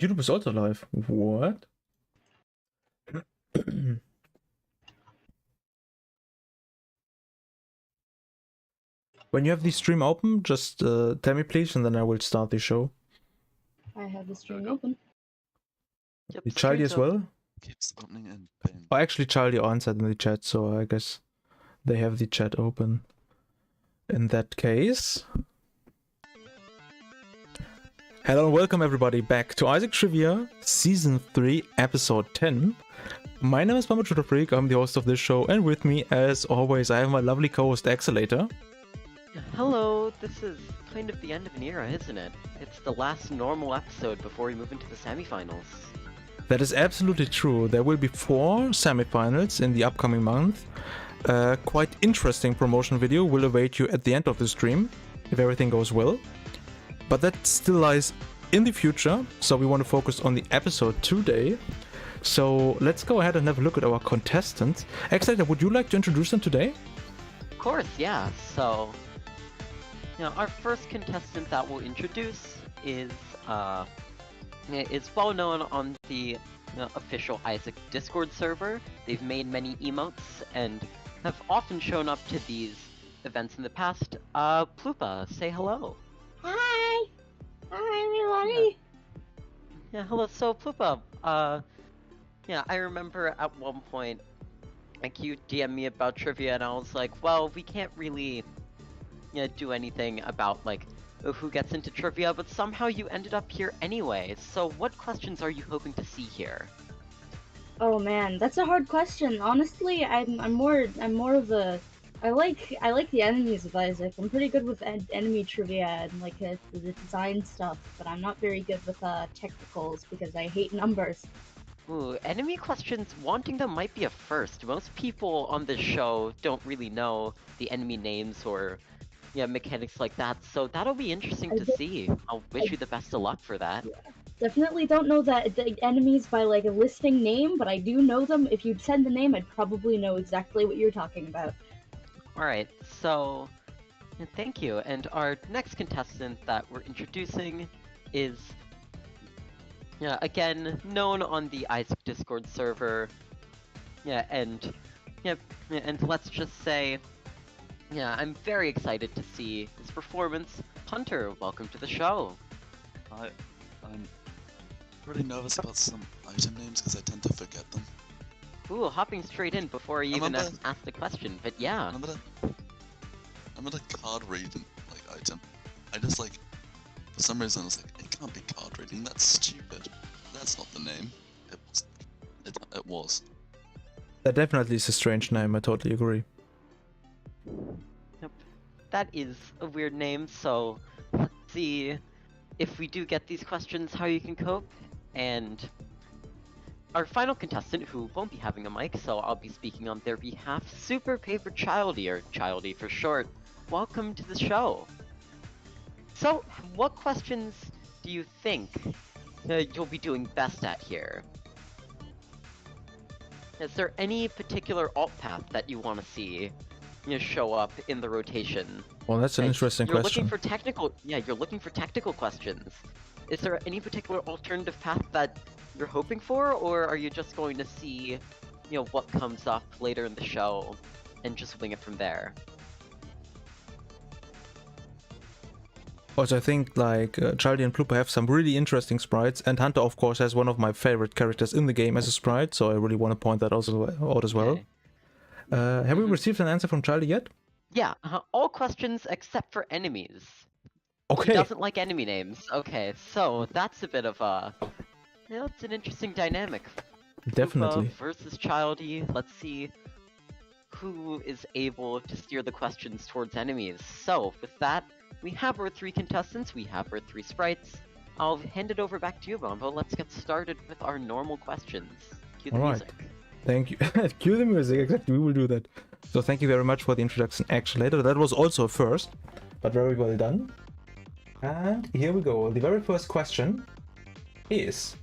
YouTube is also live. What? When you have the stream open, just tell me please, and then I will start the show. I have the stream open. Yep, the Childy as well? Keeps opening and paying. Oh, actually, Childy answered in the chat, so I guess they have the chat open. In that case... Hello and welcome everybody back to Isaac Trivia, Season 3, Episode 10. My name is Bambochutafreak, I'm the host of this show, and with me, as always, I have my lovely co-host Axelator. Hello, this is kind of the end of an era, isn't it? It's the last normal episode before we move into the semifinals. That is absolutely true. There will be 4 semifinals in the upcoming month. Quite interesting promotion video will await you at the end of the stream, if everything goes well. But that still lies in the future, so we want to focus on the episode today. So let's go ahead and have a look at our contestants. Axelator, would you like to introduce them today? Of course, yeah. So, our first contestant that we'll introduce is well known on the official Isaac Discord server. They've made many emotes and have often shown up to these events in the past. Plupa, say hello. Hi! Hi, everybody! Yeah, hello. So, Plupa, I remember at one point, like, you DM'd me about trivia, and I was like, well, we can't really, do anything about, like, who gets into trivia, but somehow you ended up here anyway. So, what questions are you hoping to see here? Oh man, that's a hard question. Honestly, I'm more of a... I like the enemies of Isaac. I'm pretty good with enemy trivia and like the design stuff, but I'm not very good with technicals because I hate numbers. Ooh, enemy questions, wanting them might be a first. Most people on this show don't really know the enemy names or, mechanics like that, so that'll be interesting to see. I'll wish you the best of luck for that. Yeah. Definitely don't know the enemies by like a listing name, but I do know them. If you'd said the name, I'd probably know exactly what you're talking about. Alright, so thank you. And our next contestant that we're introducing is, again, known on the Isaac Discord server. And let's just say, I'm very excited to see his performance. Hunter, welcome to the show. I'm pretty nervous about some item names because I tend to forget them. Ooh, hopping straight in before you even ask the question, but yeah. I'm at a card reading item. I just for some reason I was like, it can't be card reading, that's stupid. That's not the name. It was. That definitely is a strange name, I totally agree. Yep. That is a weird name, so let's see if we do get these questions, how you can cope. And our final contestant, who won't be having a mic, so I'll be speaking on their behalf, Super Paper Childy, or Childy for short. Welcome to the show. So, what questions do you think you'll be doing best at here? Is there any particular alt path that you want to see show up in the rotation? Well, that's an interesting question. You're looking for technical questions. Is there any particular alternative path that you're hoping for, or are you just going to see, what comes up later in the show and just wing it from there? Also, I think Childy and Plupa have some really interesting sprites, and Hunter, of course, has one of my favorite characters in the game as a sprite, so I really want to point that also out as well. Okay. Have we received an answer from Childy yet? Yeah, all questions except for enemies. Okay. He doesn't like enemy names. Okay, so that's a bit of a... it's an interesting dynamic. Definitely. Plupa versus Childy. Let's see who is able to steer the questions towards enemies. So, with that, we have our 3 contestants, we have our 3 sprites. I'll hand it over back to you, Bombo. Let's get started with our normal questions. Cue the music. Thank you. Cue the music, exactly, we will do that. So thank you very much for the introduction, Axelator. That was also a first, but very well done. And here we go. The very first question is...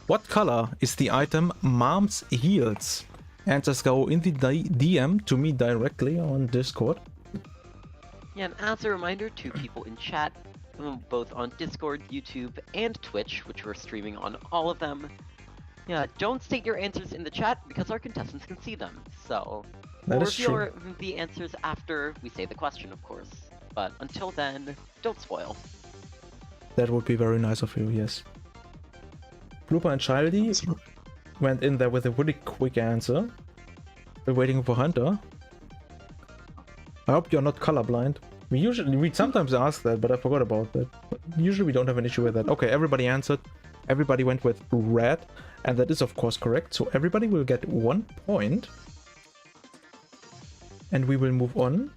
What color is the item Mom's Heels? Answers go in the DM to me directly on Discord. Yeah, and as a reminder to people in chat, both on Discord, YouTube, and Twitch, which we're streaming on all of them. Yeah, don't state your answers in the chat because our contestants can see them. So That we'll is reveal true. the answers after we say the question, of course. But until then, don't spoil. That would be very nice of you, yes. Plupa and Childy Sorry. went in there with a really quick answer. We're waiting for Hunter. I hope you're not colorblind. We sometimes ask that, but I forgot about that. But usually we don't have an issue with that. Okay, everybody answered. Everybody went with red, and that is of course correct. So everybody will get 1 point. And we will move on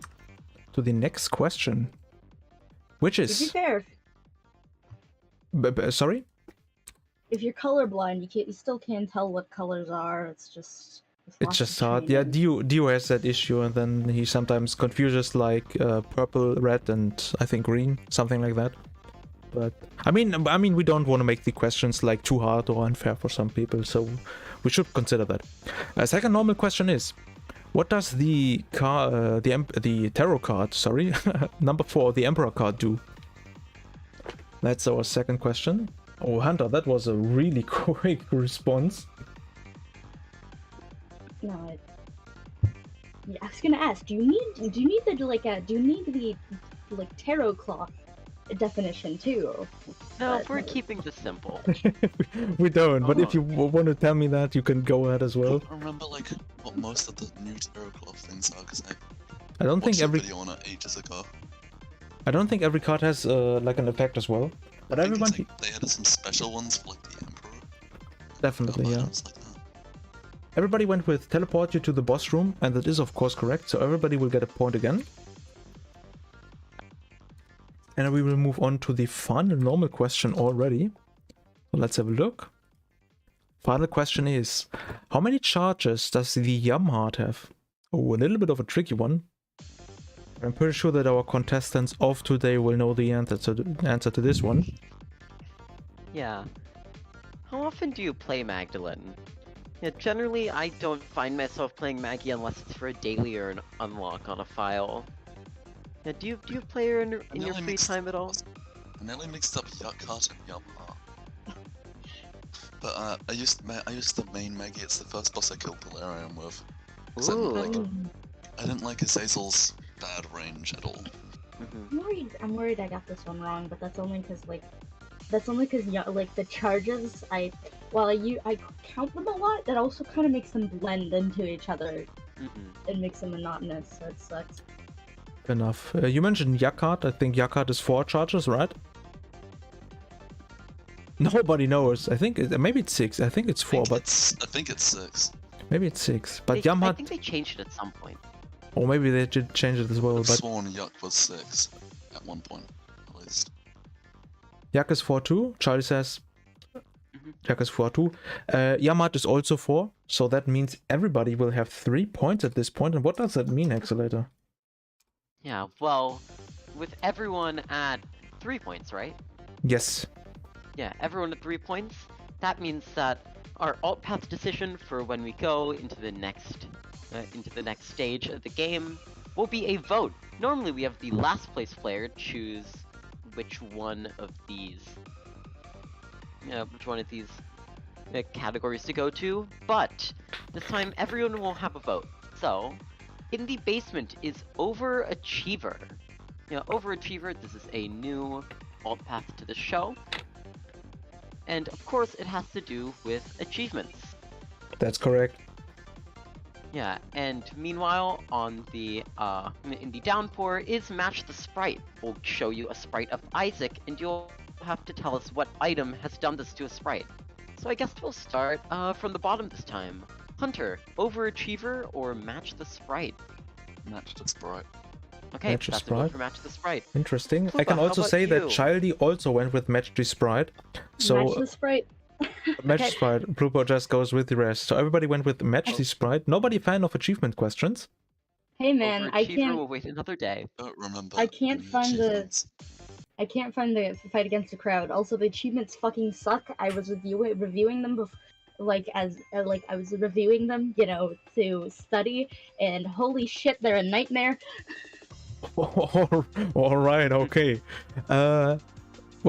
to the next question. Which To be is... fair, Sorry? if you're colorblind, you still can't tell what colors are. It's just It's lots of just hard. Yeah, training. Dio has that issue, and then he sometimes confuses like purple, red, and I think green, something like that. But I mean, we don't want to make the questions like too hard or unfair for some people, so we should consider that. Second normal question is, what does the tarot card, sorry, number 4, the Emperor card do? That's our second question. Oh, Hunter, that was a really quick response. No, yeah, I was gonna ask, do you need the tarot cloth definition too? No, But we're no. keeping this simple. We don't, but if Oh. you want to tell me that, you can go ahead as I well. don't remember like what most of the new tarot cloth things are because I I don't think watched a every video on it ages ago. card has like an effect as well. But I think everyone it's like they added some special ones for like the Emperor. definitely, yeah. Items like that. Everybody went with teleport you to the boss room, and that is of course correct. So everybody will get a point again. And we will move on to the final normal question already. So let's have a look. Final question is, how many charges does the Yum Heart have? Oh, a little bit of a tricky one. I'm pretty sure that our contestants of today will know the answer to this one. Yeah. How often do you play Magdalene? Yeah, generally I don't find myself playing Maggie unless it's for a daily or an unlock on a file. Yeah, do you play her in your nearly free mixed- time at all? I nearly mixed up Yuck Heart and Yum Heart. But I used the main Maggie. It's the first boss I killed Valerian with. 'Cause I didn't like- Ooh. I didn't like Azazel's bad range at all. Mhm. I'm worried I got this one wrong, but that's only because the charges I count them a lot. That also kind of makes them blend into each other Mhm. and makes them monotonous. So it sucks. Enough. You mentioned Yakat. I think Yakat is 4 charges, right? Nobody knows. I think maybe it's 6. I think it's 4, but I think it's 6. maybe it's 6. But I Yamhat, think they changed it at some point. or maybe they did change it as well. I've But sworn Yuck was 6 at one point, at least. Yak is 4 too. Charlie says Mhm. Yak is 4 too. Yamat is also 4. So that means everybody will have 3 points at this point. And what does that mean, Axelator? Yeah, well, with everyone at 3 points, right? Yes. Yeah, everyone at 3 points. That means that our alt path decision for when we go into the next stage of the game will be a vote. Normally, we have the last place player choose which one of these categories to go to, but this time everyone will have a vote. So, in the basement is Overachiever. Overachiever, this is a new alt path to the show. And of course, it has to do with achievements. That's correct. Yeah, and meanwhile, on the in the downpour is Match the Sprite. We'll show you a sprite of Isaac, and you'll have to tell us what item has done this to a sprite. So I guess we'll start from the bottom this time. Hunter, Overachiever or Match the Sprite? Match the Sprite. Okay, Match the that's a vote Sprite. for Match the Sprite. Interesting. I Plupa, can how also about say that you? Childy also went with Match the Sprite. So Match the sprite. Match Okay. Sprite. Plupa just goes with the rest. So everybody went with Match the Sprite. Nobody a fan of achievement questions. Hey man, Overachiever will wait another day. Don't remember. I can't any find the- achievements. I can't find the fight against the crowd. Also, the achievements fucking suck. I was reviewing them I was reviewing them, to study, and holy shit, they're a nightmare. All right, okay.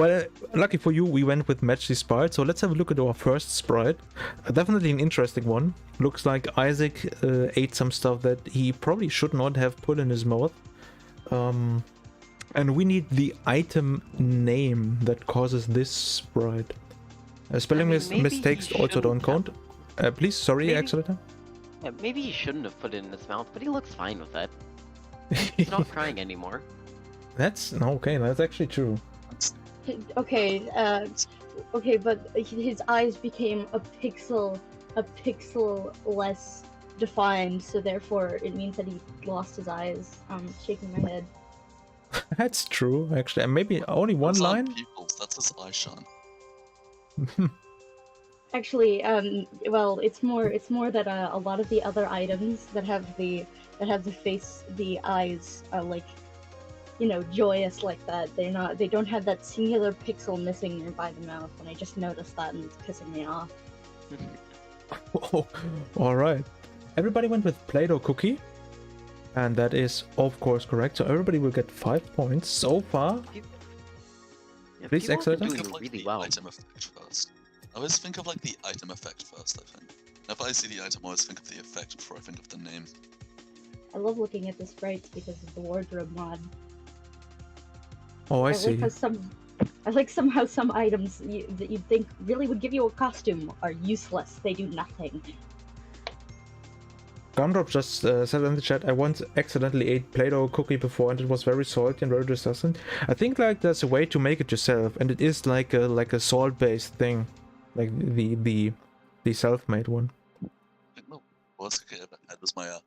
Well, lucky for you, we went with Match the Sprite, so let's have a look at our first sprite. Definitely an interesting one. Looks like Isaac ate some stuff that he probably should not have put in his mouth. And we need the item name that causes this sprite. Spelling maybe mistakes he also don't shouldn't count. Please, sorry, Maybe- Accelerator. Yeah, maybe he shouldn't have put it in his mouth, but he looks fine with it. He's not crying anymore. That's okay. That's actually true. Okay, okay, but his eyes became a pixel less defined, so therefore it means that he lost his eyes. I'm shaking my head. That's true, actually. And maybe only one Those aren't line. pupils, that's his eye shine. Actually, well, it's more that a lot of the other items that have the face, the eyes are like, you know, joyous like that. They don't have that singular pixel missing nearby the mouth, and I just noticed that and it's pissing me off. Oh, all right. Everybody went with Play-Doh cookie, and that is of course correct. So everybody will get 5 points so far. Yeah, Please, people have been Accelerator. doing Think of like really the well. item effect first. I always think of like the item effect first, I think. If I see the item, I always think of the effect before I think of the name. I love looking at the sprites because of the wardrobe mod. Oh, I I see. like somehow some items that you'd think really would give you a costume are useless. They do nothing. Gumdrop just said in the chat, I once accidentally ate Play-Doh cookie before and it was very salty and very disgusting. I think like there's a way to make it yourself, and it is like a salt-based thing, like the self-made one. Like, the worst cookie I ever had was my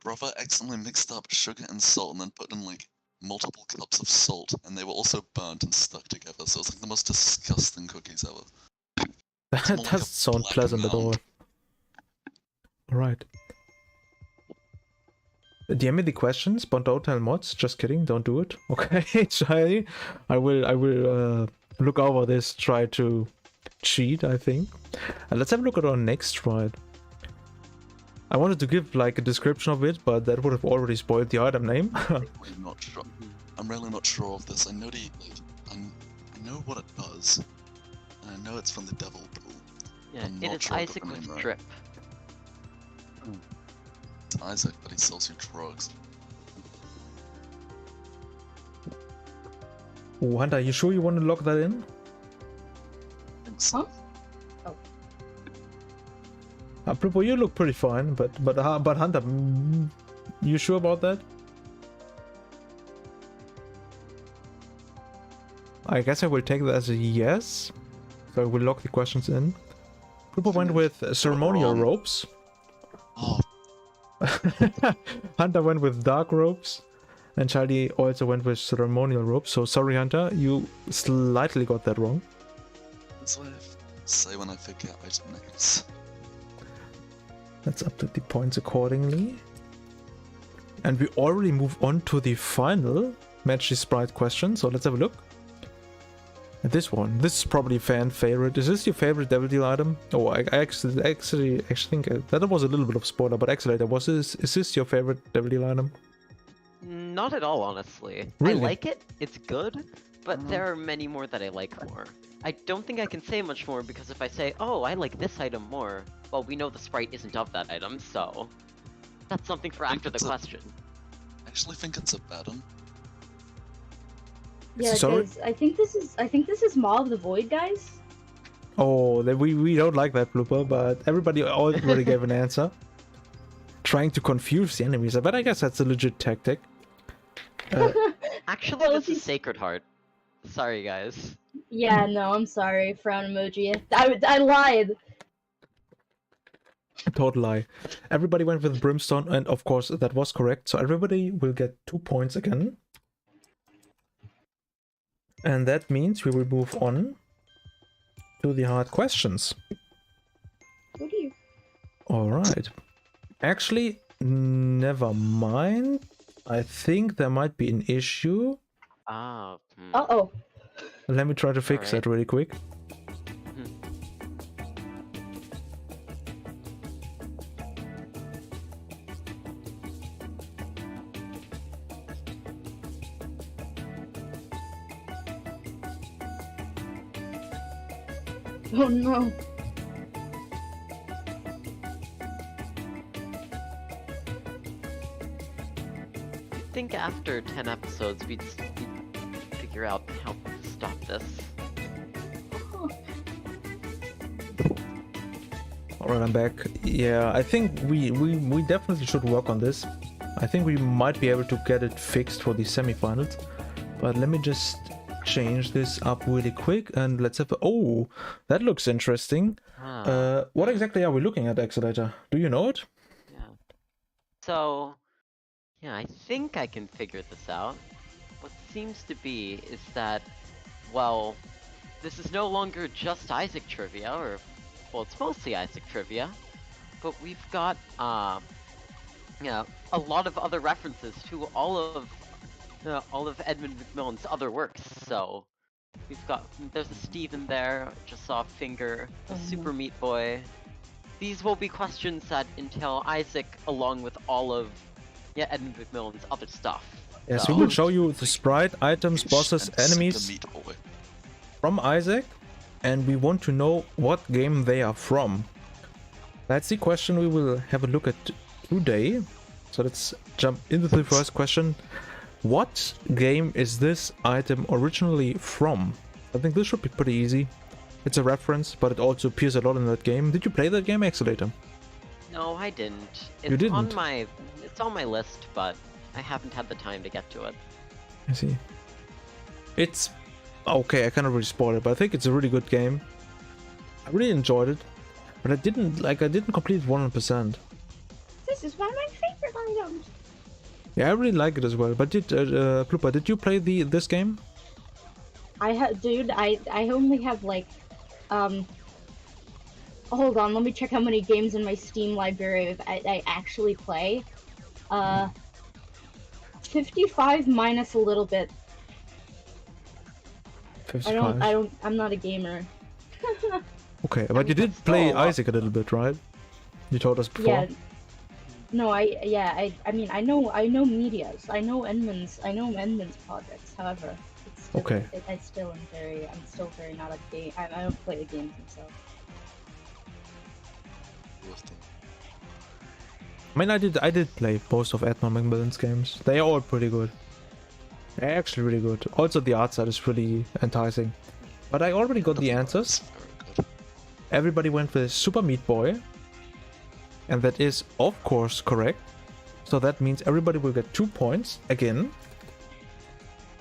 brother accidentally mixed up sugar and salt and then put in like multiple cups of salt, and they were also burnt and stuck together, so it's like the most disgusting cookies ever. That more like doesn't a sound black pleasant at all. mound. Alright. DM me the questions, but don't tell mods. Just kidding, don't do it. Okay, Childy. I will look over this, try to cheat, I think. Let's have a look at our next ride. I wanted to give like a description of it, but that would have already spoiled the item name. Really not sure. I'm really not sure of this. I know I know what it does, and I know it's from the Devil Pool. Yeah, I'm it not is sure I got Isaac the with name right. drip. It's Isaac, but he sells you drugs. Ooh, Hunter, you sure you want to lock that in? I think so. Plupa, you look pretty fine, but Hunter, you sure about that? I guess I will take that as a yes. So I will lock the questions in. Plupa went with ceremonial wrong. robes. Oh, Hunter went with dark robes. And Childy also went with ceremonial robes. So sorry, Hunter, you slightly got that wrong. that's what I say when I forget item names. Let's update the points accordingly. And we already move on to the final Match the Sprite question. So let's have a look. At this one. This is probably fan favorite. Is this your favorite Devil Deal item? Oh, I actually think that was a little bit of spoiler, but Accelerator, is this your favorite Devil Deal item? Not at all, honestly. Really? I like it, it's good, but there are many more that I like more. I don't think I can say much more because if I say, oh, I like this item more, well, we know the sprite isn't of that item, so that's something for think after the it's a- question. I actually think it's a bad one. Yeah, Sorry? guys, I think this is Maw of the Void, guys. Oh, we don't like that, Plupa, but everybody already gave an answer. Trying to confuse the enemies, but I guess that's a legit tactic. Actually, Well, this is he's- Sacred Heart. Sorry, guys. Yeah, no, I'm sorry, frown emoji. I lied. Total lie. Everybody went with Brimstone, and of course that was correct. So everybody will get 2 points again. And that means we will move on to the hard questions. What do you? Alright. Actually, never mind. I think there might be an issue. Ah. Uh-oh. Let me try to fix Alright. that really quick. Oh no. I think after 10 episodes, we'd figure out how to stop this. Alright, I'm back. Yeah, I think we definitely should work on this. I think we might be able to get it fixed for the semifinals. But let me just change this up really quick and let's have a... Oh, that looks interesting. What exactly are we looking at, Accelerator? Do you know it? Yeah. So, yeah, I think I can figure this out. What seems to be is that, well, this is no longer just Isaac trivia, or, well, it's mostly Isaac trivia, but we've got, yeah, a lot of other references to all of Edmund Macmillan's other works. So there's a Steve in there, just saw a finger, a Super Meat Boy. These will be questions that entail Isaac along with all of Edmund Macmillan's other stuff. Yes, so, we will show you the sprite, items, bosses, enemies from Isaac, and we want to know what game they are from. That's the question we will have a look at today. So let's jump into the first question. What game is this item originally from? I think this should be pretty easy. It's a reference, but it also appears a lot in that game. Did you play that game, Accelerator? No, I didn't. You didn't? It's on my list, but I haven't had the time to get to it. I see. It's okay, I cannot really spoil it, but I think it's a really good game. I really enjoyed it, but I didn't complete it 100%. This is one of my favorite items. Yeah, I really like it as well. But Plupa, did you play this game? Dude, I only have like, hold on, let me check how many games in my Steam library I actually play. 55 minus a little bit. 55. I'm not a gamer. Okay, but you did play Isaac a little bit, right? You told us before. Yeah. No, I mean, I know Media's, I know Edmund's projects. However, it's still, okay. I'm still very not a game. I don't play the games themselves. I mean, I did play most of Edmund Macmillan's games. They are all pretty good. They're actually really good. Also, the art side is really enticing. But I already got the answers. Everybody went with Super Meat Boy. And that is, of course, correct. So that means everybody will get 2 points. Again,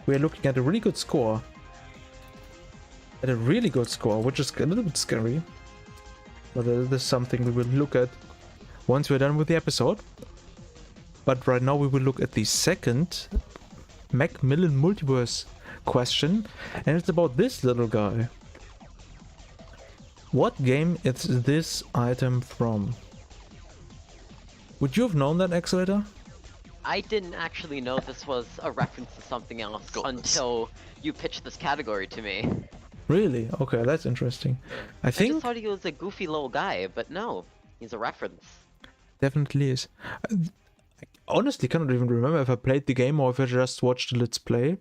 we are looking at a really good score. At a really good score, which is a little bit scary. But this is something we will look at once we're done with the episode. But right now we will look at the second Macmillan Multiverse question. And it's about this little guy. What game is this item from? Would you have known that, Accelerator? I didn't actually know this was a reference to something else until you pitched this category to me. Really? Okay, that's interesting. I think... I just thought he was a goofy little guy, but no, he's a reference. Definitely is. I honestly cannot even remember if I played the game or if I just watched the Let's Play.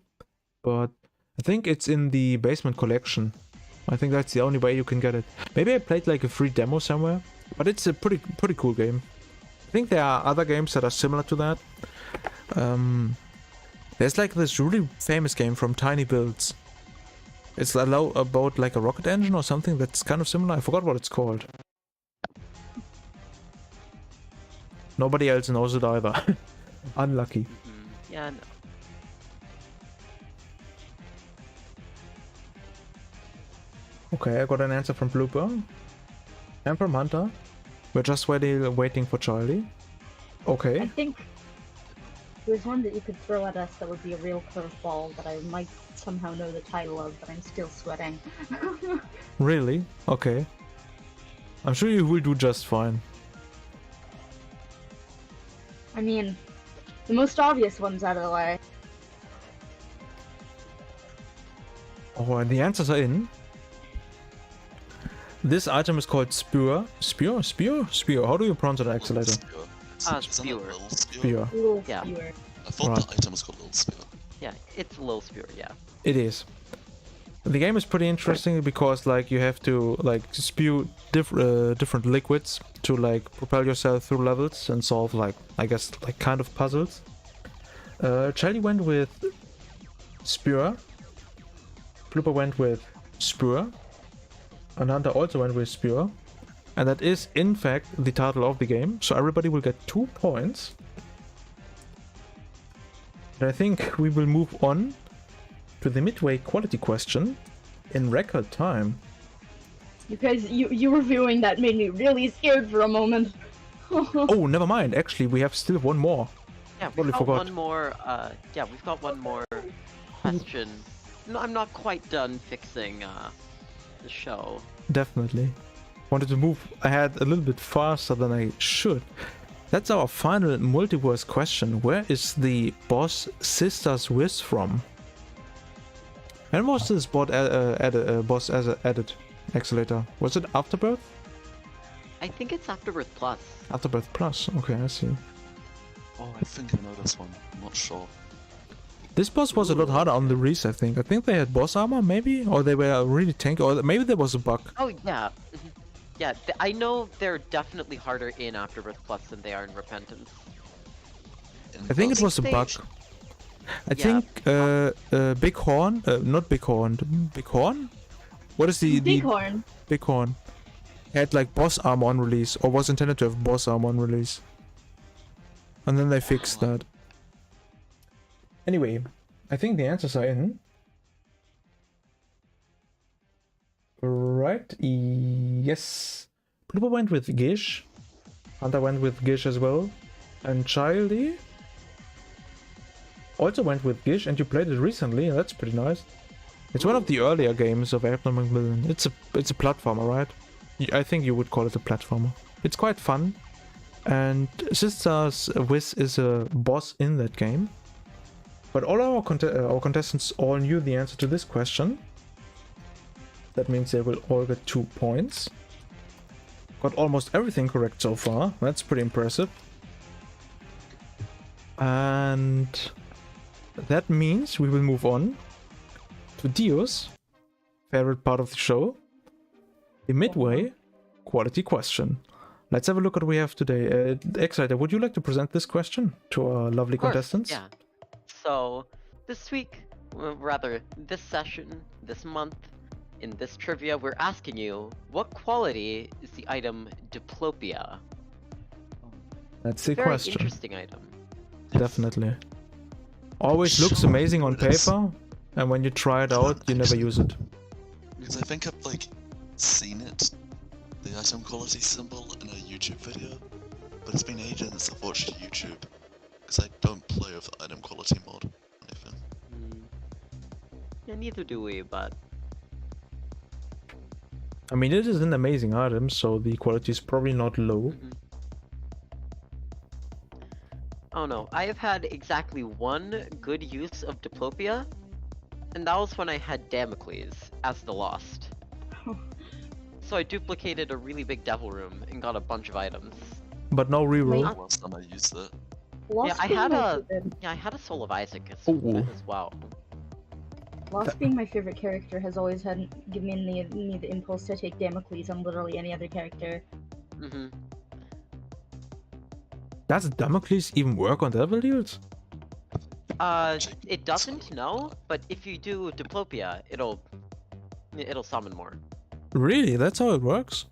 But I think it's in the Basement Collection. I think that's the only way you can get it. Maybe I played like a free demo somewhere, but it's a pretty cool game. I think there are other games that are similar to that. There's like this really famous game from Tiny Builds. It's about like a rocket engine or something that's kind of similar. I forgot what it's called. Nobody else knows it either. Unlucky. Yeah, no. Okay, I got an answer from Plupa. And from Hunter. We're just waiting for Childy. Okay. I think there's one that you could throw at us that would be a real curveball that I might somehow know the title of, but I'm still sweating. Really? Okay. I'm sure you will do just fine. I mean, the most obvious one's out of the way. Oh, and the answers are in. This item is called Spear. Spear? How do you pronounce it, Accelerator? Spewer. Spear. Little Yeah. skewer. I thought the item was called Little Spear. Yeah, it's a little spear, yeah. It is. The game is pretty interesting because like you have to like spew different liquids to like propel yourself through levels and solve like I guess like kind of puzzles. Childy went with Spewer. Plupa went with Spewer. And Hunter also went with Spewer. And that is in fact the title of the game. So everybody will get 2 points. And I think we will move on to the midway quality question in record time. Because you reviewing that made me really scared for a moment. Oh, never mind. Actually, we have still one more. Yeah, Totally we've got forgot. one more. Yeah, we've got one more question. No, I'm not quite done fixing the show. Definitely. Wanted to move ahead a little bit faster than I should. That's our final multiverse question. Where is the boss Sister's Wish from? When was this boss added? Accelerator. Was it Afterbirth? I think it's Afterbirth Plus. Afterbirth Plus. Okay, I see. Oh, I think I know this one. I'm not sure. This boss was a lot harder on the release, I think. I think they had boss armor, maybe? Or they were really tanky, or maybe there was a bug. Oh, yeah. Yeah, I know they're definitely harder in Afterbirth Plus than they are in Repentance. I think it was a bug. I think Big Horn, not Big Horn, Big Horn? What is the Bighorn. Big Horn had like boss armor on release, or was intended to have boss armor on release. And then they fixed that. Anyway, I think the answers are in. Right? Yes. Plupa went with Gish. Hunter went with Gish as well. And Childy also went with Gish, and you played it recently, and that's pretty nice. It's one of the earlier games of Apple Macmillan. It's a platformer, right? I think you would call it a platformer. It's quite fun. And Sister's Wish is a boss in that game. But all our contestants all knew the answer to this question. That means they will all get 2 points. Got almost everything correct so far. That's pretty impressive. And that means we will move on to Dio's favorite part of the show. The midway quality question. Let's have a look at what we have today. Exciter, would you like to present this question to our lovely contestants? Yeah. So, this week, rather, this session, this month, in this trivia, we're asking you, what quality is the item Diplopia? That's the Very question. interesting item. Definitely. Always looks amazing on paper, and when you try it out, you never use it. Because I think I've like seen it, the item quality symbol in a YouTube video, but it's been ages since I've watched YouTube, because I don't play with the item quality mod or anything. Yeah, neither do we, but... I mean, it is an amazing item, so the quality is probably not low. Oh no, I have had exactly one good use of Diplopia, and that was when I had Damocles as the Lost. So I duplicated a really big devil room and got a bunch of items. But no reroll. The last time I used it. Lost I being had my a favorite- I had a Soul of Isaac as Ooh. well. Lost being my favorite character has always had given me the impulse to take Damocles on literally any other character. Does Damocles even work on devil deals? It doesn't, no, but if you do Diplopia, it'll summon more. Really? That's how it works?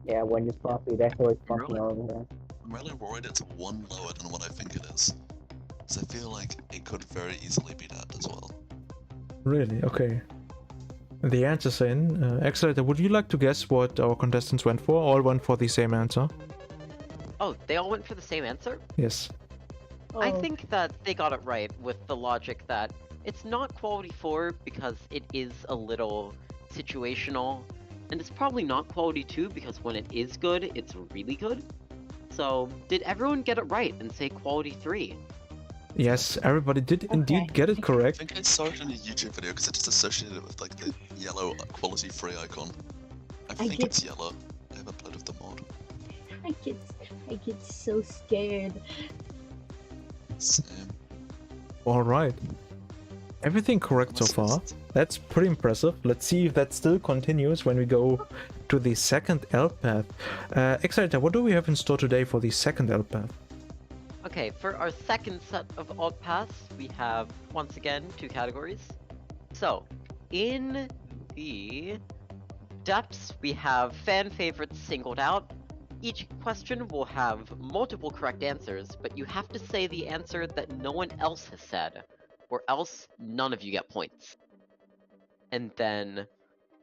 Yeah, when you swap it, that's always fucking Really? over there. I'm really worried it's one lower than what I think it is. So I feel like it could very easily be that as well. Really? Okay. The answer's in. Accelerator, would you like to guess what our contestants went for? All went for the same answer. Oh, they all went for the same answer? Yes. I Oh, think that they got it right with the logic that it's not quality 4 because it is a little situational, and it's probably not quality 2 because when it is good, it's really good. So, did everyone get it right and say quality 3? Yes, everybody did indeed get it I correct. think I saw it in a YouTube video because I just associated it with like the yellow quality free icon. I think get- it's yellow. I haven't played with the mod. I get so scared. Same. Alright. Everything correct so far. That's pretty impressive. Let's see if that still continues when we go to the second Elf path. Exciter, what do we have in store today for the second Elf path? Okay, for our second set of alt paths, we have, once again, 2 categories. So, in the depths, we have fan favorites singled out. Each question will have multiple correct answers, but you have to say the answer that no one else has said, or else none of you get points. And then,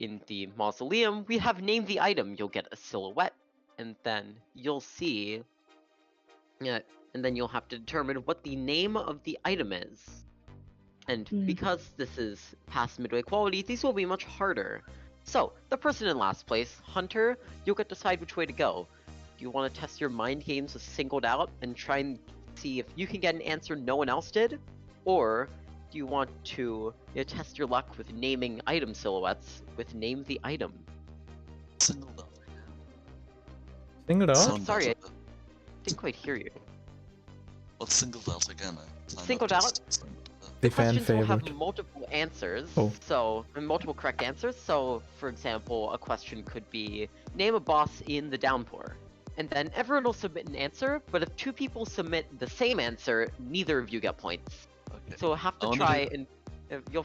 in the mausoleum, we have name the item. You'll get a silhouette, and then you'll see... and then you'll have to determine what the name of the item is. And because this is past midway quality, these will be much harder. So, the person in last place, Hunter, you'll get to decide which way to go. Do you want to test your mind games with singled out and try and see if you can get an answer no one else did? Or do you want to test your luck with naming item silhouettes with name the item? Singled out. Singled out? Oh, sorry, I didn't quite hear you. What's singled out again? Singled out? The fan Questions will favorite. have multiple answers, Oh. multiple correct answers. So, for example, a question could be, name a boss in the downpour. And then everyone will submit an answer, but if 2 people submit the same answer, neither of you get points. Okay. So you'll have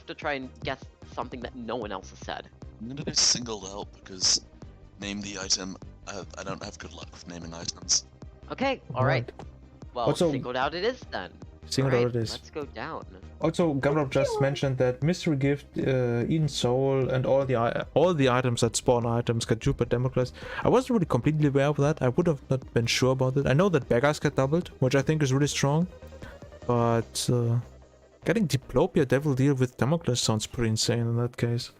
to try and guess something that no one else has said. I'm gonna do singled out because name the item. I don't have good luck with naming items. Okay, alright. Well, Also- singled out it is then. Singled Alright, out it is. Let's go down. Also, Gumdrop just mentioned that Mystery Gift, Eden Soul, and all the items that spawn items get duped by Democrats. I wasn't really completely aware of that. I would have not been sure about it. I know that beggars get doubled, which I think is really strong. But getting Diplopia Devil Deal with Damocles sounds pretty insane in that case.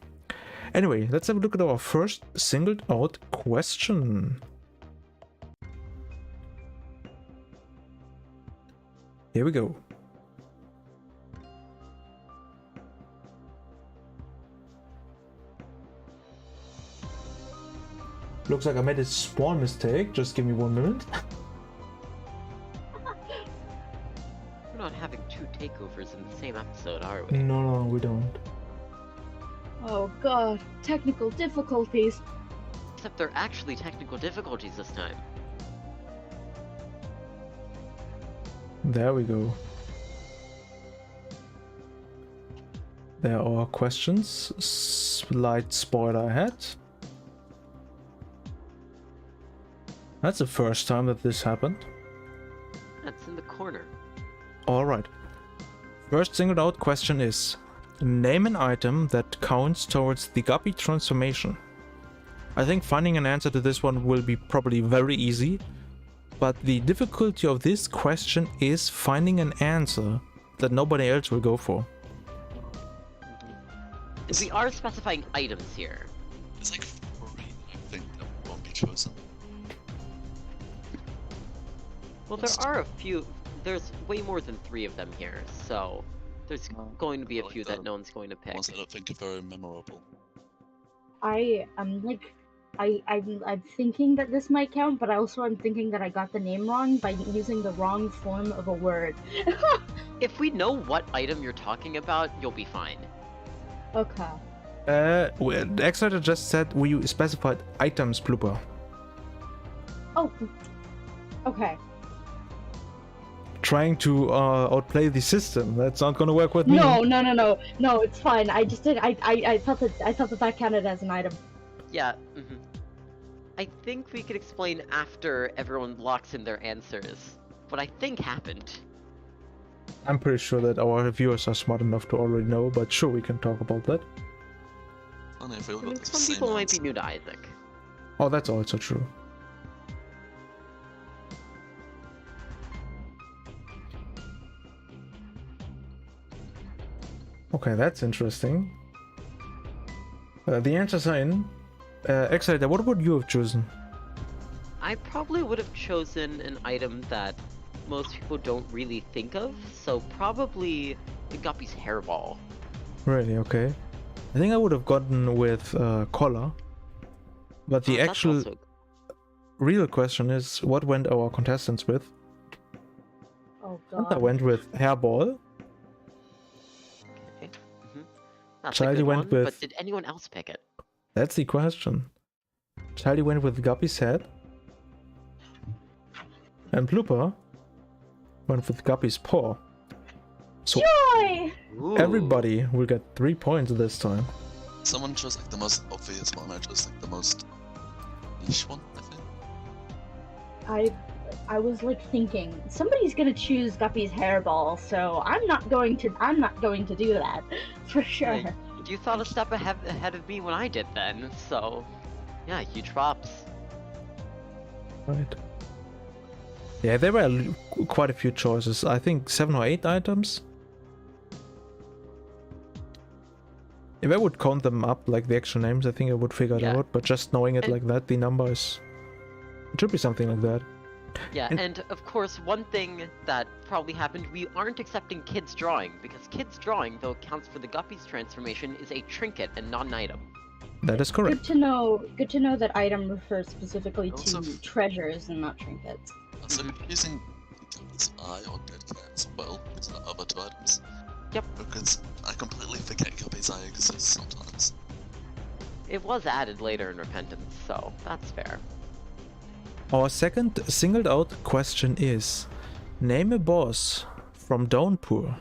Anyway, let's have a look at our first singled out question. Here we go. Looks like I made a small mistake. Just give me 1 minute. We're not having 2 takeovers in the same episode, are we? No, we don't. Oh god, technical difficulties. Except they're actually technical difficulties this time. There we go. There are questions. Slight spoiler ahead. That's the first time that this happened. That's in the corner. Alright. First singled out question is, name an item that counts towards the Guppy transformation. I think finding an answer to this one will be probably very easy, but the difficulty of this question is finding an answer that nobody else will go for. We are specifying items here. There's like 3, I think, that won't be chosen. Well, there are a few. There's way more than 3 of them here, so there's going to be a like few that no one's going to pick. Ones I don't think are very memorable. I'm thinking that this might count, but also I'm thinking that I got the name wrong by using the wrong form of a word. If we know what item you're talking about, you'll be fine. Okay. Exeter just said we specified items, Plupa. Oh. Okay. Trying to outplay the system. That's not gonna work with me. No, it's fine. I just did. I thought that counted as an item. Yeah. I think we could explain after everyone locks in their answers what I think happened. I'm pretty sure that our viewers are smart enough to already know, but sure, we can talk about that. Funny if we all I got mean, the some same people might answer. be new to Isaac. Oh, that's also true. Okay, that's interesting. The answers are in. Exciter, what would you have chosen? I probably would have chosen an item that most people don't really think of, so probably the Guppy's hairball. Really? Okay. I think I would have gotten with collar. But the That's actual also- real question is, what went our contestants with? Oh Hunter god. went with hairball. Okay. That's Childy a good went one, with- but did anyone else pick it? That's the question. Childy went with Guppy's head. And Plupa went with Guppy's paw. So Joy! Ooh. everybody will get 3 points this time. Someone chose like the most obvious one. I chose like the most niche one. I think. I was like thinking somebody's gonna choose Guppy's hairball, so I'm not going to do that for sure. Right. You thought a step ahead of me when I did then, so yeah, huge props. Right. Yeah, there were quite a few choices. I think 7 or 8 items. If I would count them up like the actual names, I think I would figure it Yeah. out. But just knowing it And- like that, the number is... It should be something like that. Yeah, And- and of course, one thing that probably happened, we aren't accepting Kid's drawing, because Kid's drawing, though it counts for the Guppy's transformation, is a trinket and not an item. That is correct. Good to know. Good to know that item refers specifically Also- to treasures and not trinkets. So using Guppy's eye or dead cat as well is the other 2 items. Yep. Because I completely forget Guppy's eye exists sometimes. It was added later in Repentance, so that's fair. Our second singled out question is: name a boss from Downpour.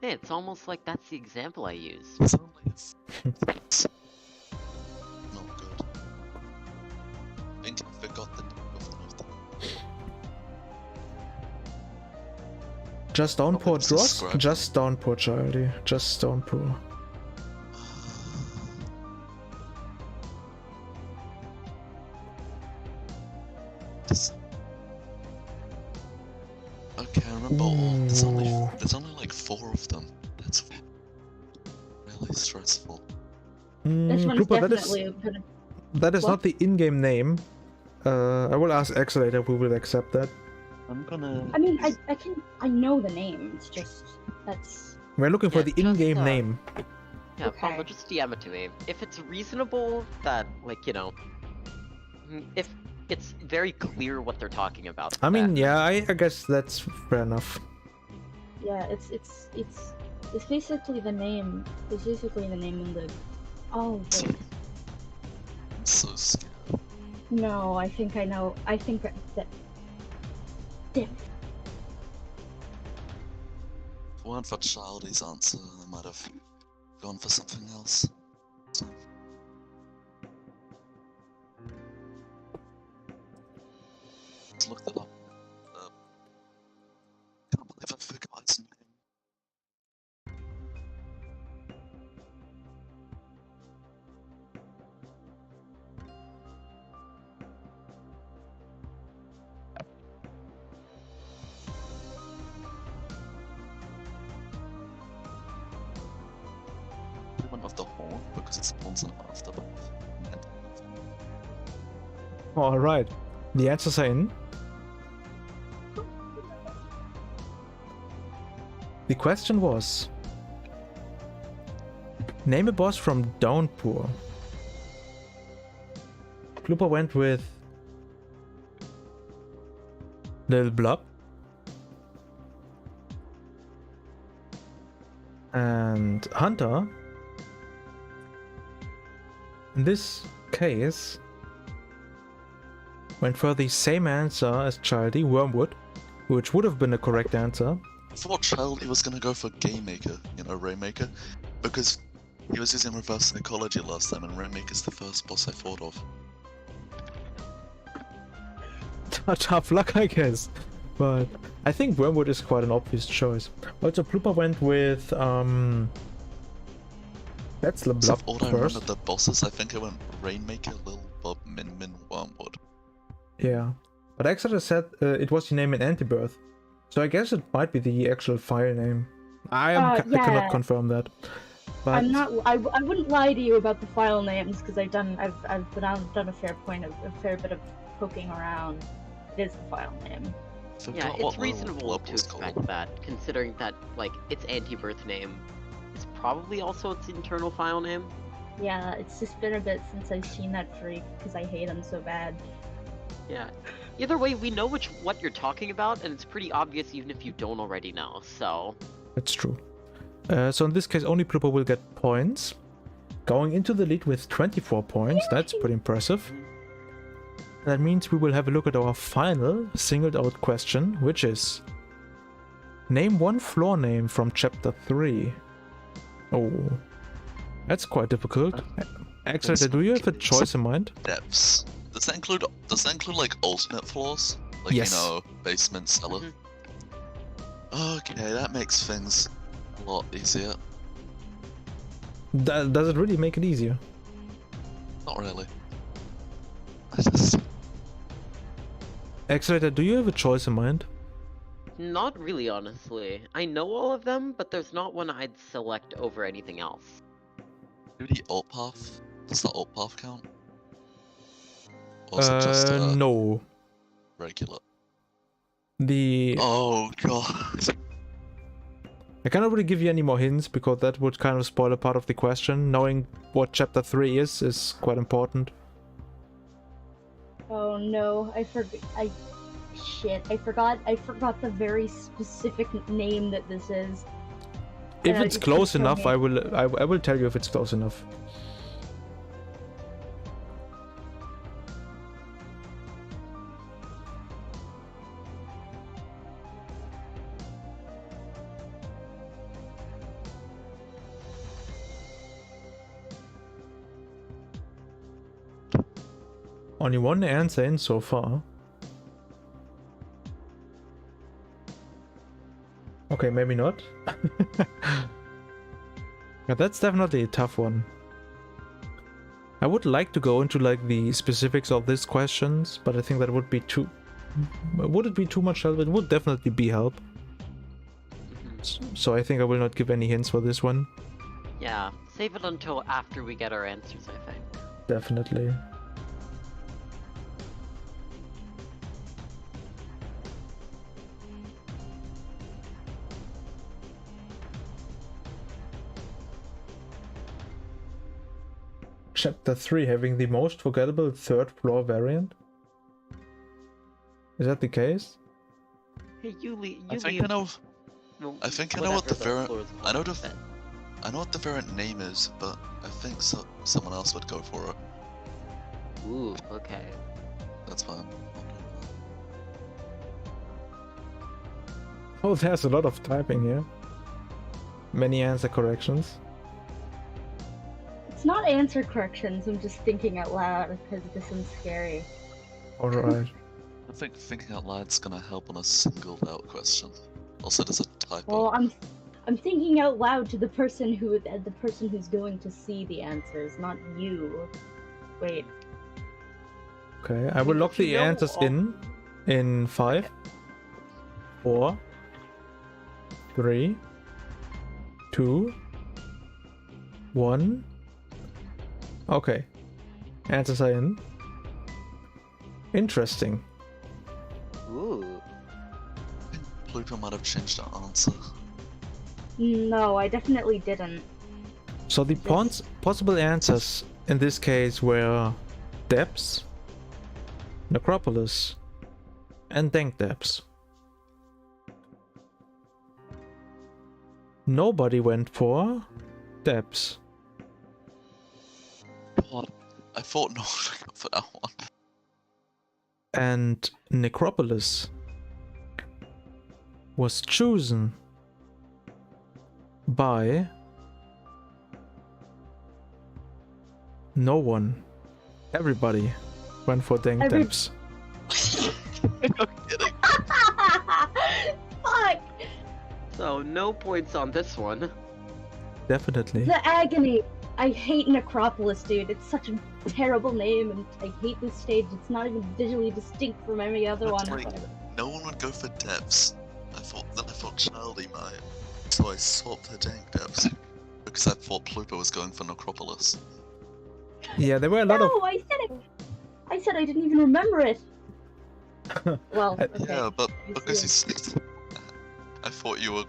Hey, it's almost like that's the example I used. It's only not good. I think I forgot the name of one of them. Just Downpour it's a Dross? scrap. Just Downpour, Childy. Just Downpour. Okay, I remember all. There's Ooh. only like 4 of them. That's really stressful. This one's Plupa, definitely gonna. that is What? not the in-game name. I will ask X later if we will accept that. I'm gonna. I mean, I know the name. It's just that's. We're looking for Yeah, the just, in-game name. Yeah, Okay. Pablo, just DM it to me. If it's reasonable that, like, you know, if it's very clear what they're talking about. I mean, then- yeah, I guess that's fair enough. Yeah, it's basically the name. It's basically the name in the. Oh wait. I'm so scared. No, I think I know. I think that. Damn. If it weren't for Childy's answer, I might have gone for something else. So, just looked it up. Can't believe I forgot his name. One of the horn because it spawns an afterbirth. Alright. The answers are in. The question was: name a boss from Downpour. Plupa went with Little Blob. And Hunter, in this case, went for the same answer as Childy, Wormwood, which would have been the correct answer. I thought Childy was gonna go for Game Maker, you know, Rainmaker, because he was using reverse psychology last time, and Rainmaker's the first boss I thought of. Tough luck, I guess. But I think Wormwood is quite an obvious choice. Also, Plupa went with that's the So Blob all I first. remember the bosses, I think I went Rainmaker, Lil Bob, Min Min, Wormwood. Yeah, but Exeter said it was the name in Antibirth, so I guess it might be the actual file name. I cannot Yeah. confirm that. But I'm not. I wouldn't lie to you about the file names because I've done a fair bit of poking around. It is the file name. Forgot Yeah, what it's Lil reasonable Blob to was called. expect that, considering that, like, its anti-birth name is probably also its internal file name. Yeah, it's just been a bit since I've seen that freak because I hate him so bad. Yeah. Either way, we know what you're talking about, and it's pretty obvious even if you don't already know, so... That's true. So in this case, only Plupa will get points. Going into the lead with 24 points, that's pretty impressive. That means we will have a look at our final singled out question, which is... Name one floor name from Chapter 3. Oh, that's quite difficult. Accelerator, do you have a choice in mind? Depths. Does that include like alternate floors? Like, Yes. you know, basement, cellar? Okay, that makes things a lot easier. Does it really make it easier? Not really. I just... Accelerator, do you have a choice in mind? Not really, honestly. I know all of them, but there's not one I'd select over anything else. Do the alt path? Does the alt path count? Or is it just No. regular? The... Oh god. I cannot really give you any more hints because that would kind of spoil a part of the question. Knowing what Chapter 3 is quite important. Oh no, I forgot the very specific name that this is. If And it's it close keeps enough, I going. will tell you if it's close enough. Only one answer in so far. Okay, maybe not. Yeah, that's definitely a tough one. I would like to go into like the specifics of these questions, but I think that would be too... Would it be too much help? It would definitely be help. So I think I will not give any hints for this one. Yeah, save it until after we get our answers, I think. Definitely. Chapter 3 having the most forgettable third floor variant? Is that the case? Hey, you leave. I think I know. Well, I think I know what whatever the variant. floors I know were the. then. I know what the variant name is, but I think someone else would go for it. Ooh, okay. That's fine. Oh, there's a lot of typing here. Many answer corrections. It's not answer corrections, I'm just thinking out loud because this one's scary. Alright. I think thinking out loud's gonna help on a singled out question. Also, there's a typo. Well, I'm thinking out loud to the person who's going to see the answers, not you. Wait. Okay, I will lock the You know answers all- in 5, 4, 3, 2, 1. Okay. Answers are in. Interesting. Ooh. Plupa might have changed our answer. No, I definitely didn't. So the possible answers in this case were depths, necropolis, and dank depths. Nobody went for depths. God, I thought no one would go for that one. And necropolis was chosen by no one. Everybody went for dank Every- depths. No kidding. Fuck! So, no points on this one. Definitely. The agony! I hate Necropolis, dude. It's such a terrible name, and I hate this stage. It's not even visually distinct from any other one. That's right. No one would go for depths. I thought Childy might. So I swapped the dank depths. Because I thought Plupa was going for Necropolis. Yeah, there were a lot of... No, I said it! I said I didn't even remember it! Well, okay. Yeah, but You because you see. said... I thought you were...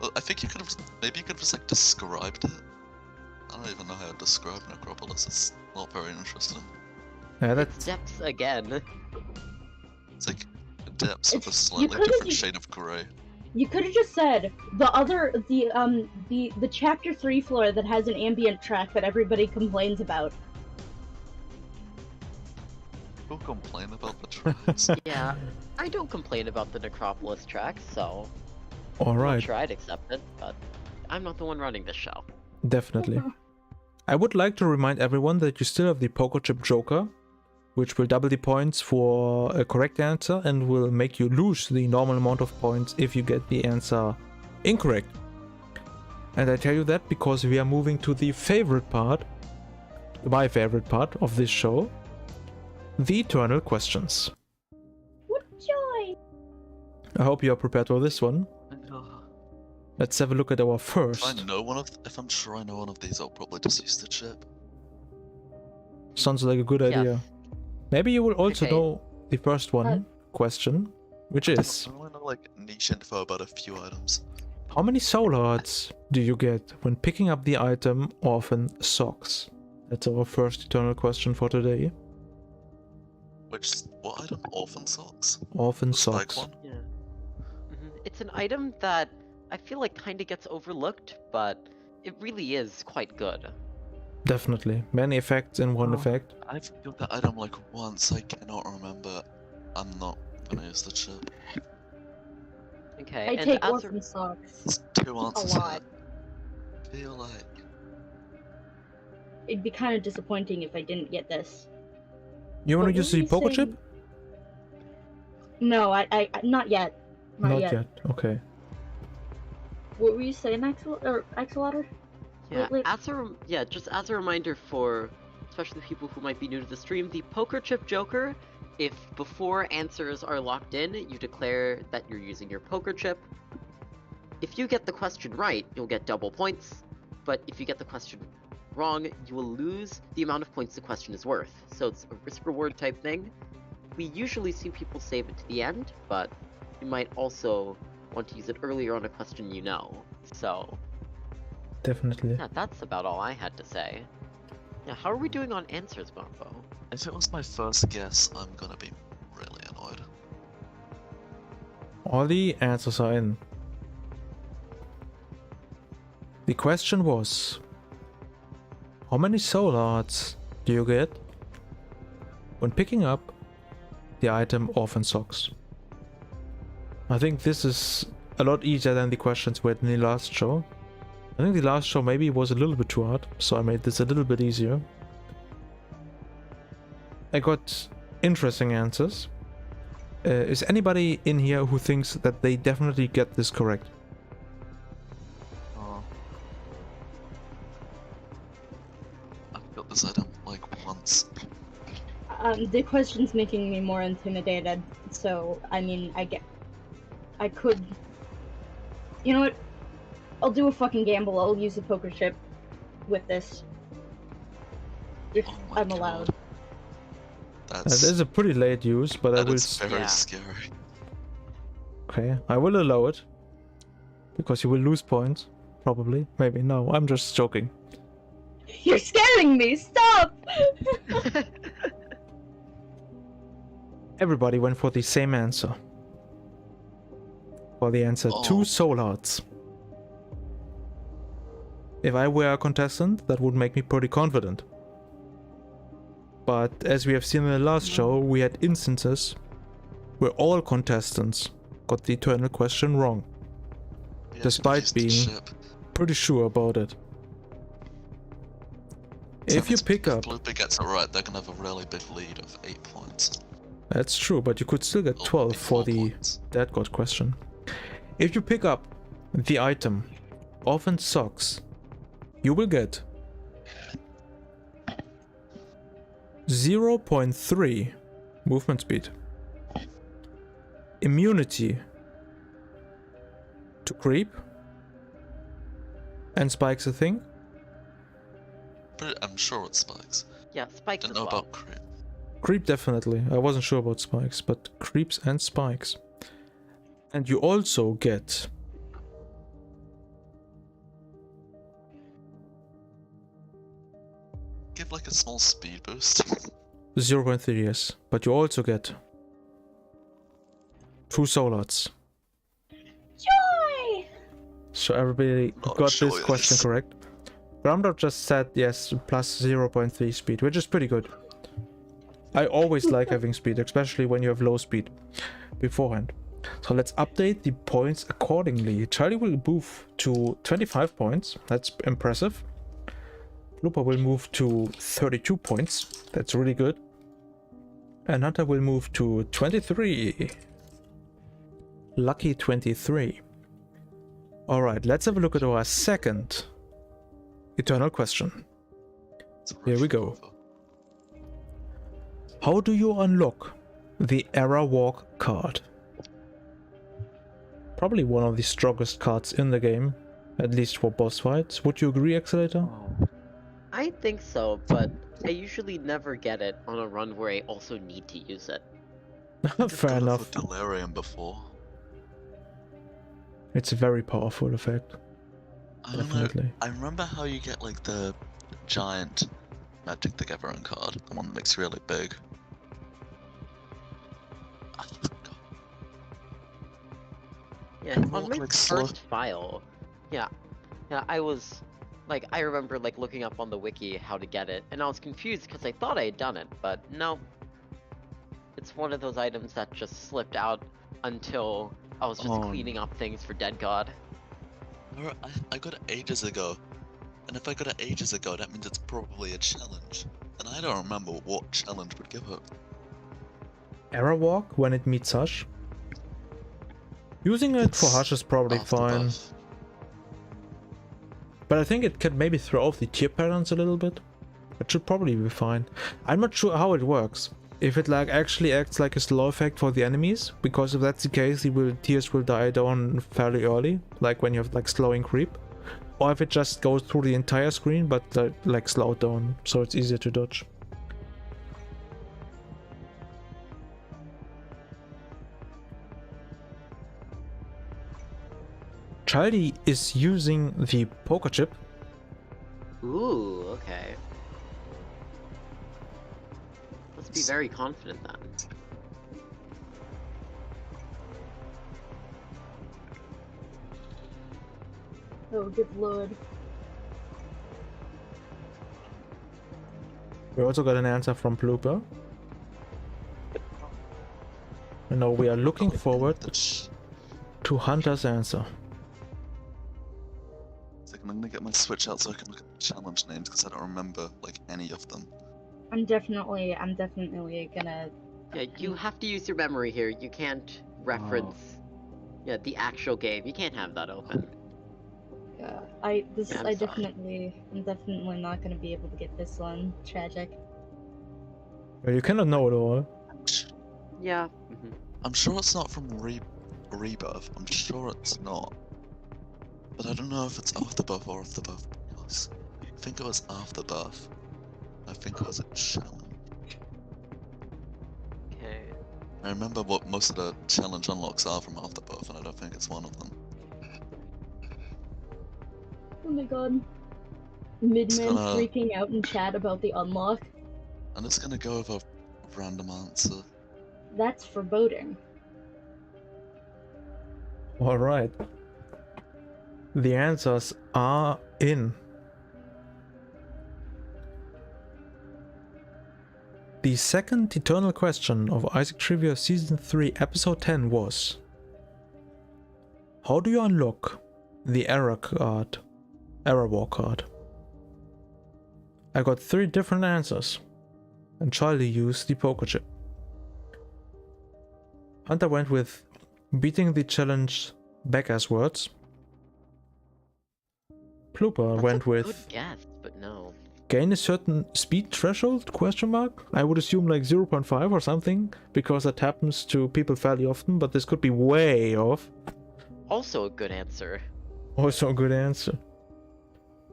Well, I think you could have... Maybe you could have just, like, described it? I don't even know how to describe Necropolis. It's not very interesting. Yeah, that's... Depths again. It's like depths with a You slightly could've different just- shade of grey. You could have just said the chapter 3 floor that has an ambient track that everybody complains about. People complain about the tracks. Yeah, I don't complain about the Necropolis track, so I'm Alright, sure I'd accept it, but I'm not the one running this show. definitely. I would like to remind everyone that you still have the Poker Chip Joker, which will double the points for a correct answer and will make you lose the normal amount of points if you get the answer incorrect. And I tell you that because we are moving to the favorite part, my favorite part of this show, the eternal questions. What joy! I hope you are prepared for this one. Let's have a look at our If first. if I'm sure I know one of these, I'll probably just use the chip. Sounds like a good idea. Yes. Maybe you will also Okay. know the first one question, which is, I only know like niche info about a few items. how many soul hearts do you get when picking up the item Orphan Socks? That's our first eternal question for today. What item? Orphan socks? Orphan The spike Socks. one? Yeah. It's an item that I feel like kinda gets overlooked, but it really is quite good. Definitely. Many effects in one Oh. effect. I've got that item like once, I cannot remember. I'm not gonna use the chip. Okay, I and take as orphan socks. It's 2 answers lot. here. Feel like It'd be kind of disappointing if I didn't get this. You want What to use were the you Poker saying? Chip? No, I not yet. Not yet. Okay. What were you saying, Axolotl? Yeah, Wait. just as a reminder for especially people who might be new to the stream, the Poker Chip Joker, if before answers are locked in, you declare that you're using your poker chip. If you get the question right, you'll get double points, but if you get the question wrong, you will lose the amount of points the question is worth. So it's a risk-reward type thing. We usually see people save it to the end, but you might also want to use it earlier on a question you know. So Definitely. yeah, that's about all I had to say. Yeah, how are we doing on answers, Bombo? if it was my first guess, I'm gonna be really annoyed. All the answers are in. The question was, how many soul hearts do you get when picking up the item Orphan Socks? I think this is a lot easier than the questions we had in the last show. I think the last show maybe was a little bit too hard, so I made this a little bit easier. I got interesting answers. Is anybody in here who thinks that they definitely get this correct? Oh. I've got this item like once. The question's making me more intimidated, so I mean, I could. You know what? I'll do a fucking gamble. I'll use a poker chip with this. If Oh my I'm allowed. God. That is a pretty late use, but I That will. is very Yeah. scary. Okay, I will allow it. Because you will lose points. Probably. Maybe. No, I'm just joking. You're scaring me! Stop! Everybody went for the same answer. For the answer, Oh. 2 soul hearts. If I were a contestant, that would make me pretty confident. But as we have seen in the last show, we had instances where all contestants got the eternal question wrong. Yeah, Despite used the being- chip. Pretty sure about it. So If you if pick up... Plupa gets it right, they're gonna have a really big lead of 8 points. That's true, but you could still get Or 12 maybe for 4 the points. That God question. If you pick up the item Orphan Socks, you will get 0.3 movement speed, immunity to creep, and spikes a thing. But I'm sure it spikes. Yeah, spikes Don't as know well. about crit. Creep definitely. I wasn't sure about spikes, but creeps and spikes. And you also get Give like a small speed boost. 0.3, yes, but you also get 2 solots. Joy! So everybody Oh, got this joyous. question correct. Gramdor just said yes, plus 0.3 speed, which is pretty good. I always like having speed, especially when you have low speed beforehand. So let's update the points accordingly. Childy will move to 25 points. That's impressive. Plupa will move to 32 points. That's really good. And Hunter will move to 23. Lucky 23. Alright, let's have a look at our second eternal question. It's a Here we rush go. over. How do you unlock the Era Walk card? Probably one of the strongest cards in the game, at least for boss fights. Would you agree, Accelerator? I think so, but I usually never get it on a run where I also need to use it. I've Fair got it enough. for Delirium before. It's a very powerful effect. I don't Definitely. know. I remember how you get like the giant Magic the Gathering card, the one that makes you really big. Ah, God. Yeah, And on walk, my like, slow. first file. Yeah, I was like, I remember like looking up on the wiki how to get it, and I was confused because I thought I had done it, but no. It's one of those items that just slipped out until I was just Oh, cleaning up things for Dead God. I got it ages ago. And if I got it ages ago, that means it's probably a challenge. And I don't remember what challenge would give it. Era Walk when it meets Hush. Using it for It's Hush is probably after fine. buff. But I think it can maybe throw off the tier patterns a little bit. It should probably be fine. I'm not sure how it works. If it like actually acts like a slow effect for the enemies, because if that's the case, the tiers will die down fairly early, like when you have like slowing creep. Or if it just goes through the entire screen, but like slowed down, so it's easier to dodge. Childy is using the poker chip. Ooh, okay. Let's be very confident then. Oh, good lord. We also got an answer from Plupa. And now we are looking forward to Hunter's answer. It's like, I'm gonna get my Switch out so I can look at the challenge names because I don't remember like any of them. I'm definitely gonna. Yeah, you have to use your memory here. You can't reference the actual game. You can't have that open. Yeah, I'm I'm sorry. definitely not gonna be able to get this one. Tragic. Well, you cannot know it all. Yeah. I'm sure it's not from Rebirth. I'm sure it's not. But I don't know if it's Afterbirth or Afterbirth Plus. I think it was Afterbirth. I think it was a challenge. Okay. I remember what most of the challenge unlocks are from Afterbirth, and I don't think it's one of them. Oh my god. Midman gonna- freaking out in chat about the unlock. I'm just gonna go with a random answer. That's foreboding. Alright. The answers are in. The second eternal question of Isaac Trivia Season 3 Episode 10 was: how do you unlock the Error Walk card? I got 3 different answers, and Childy used the poker chip. Hunter went with beating the challenge back as words. Plupa That's went a with good guess, but no. gain a certain speed threshold, question mark? I would assume like 0.5 or something, because that happens to people fairly often, but this could be way off. Also a good answer. Also a good answer.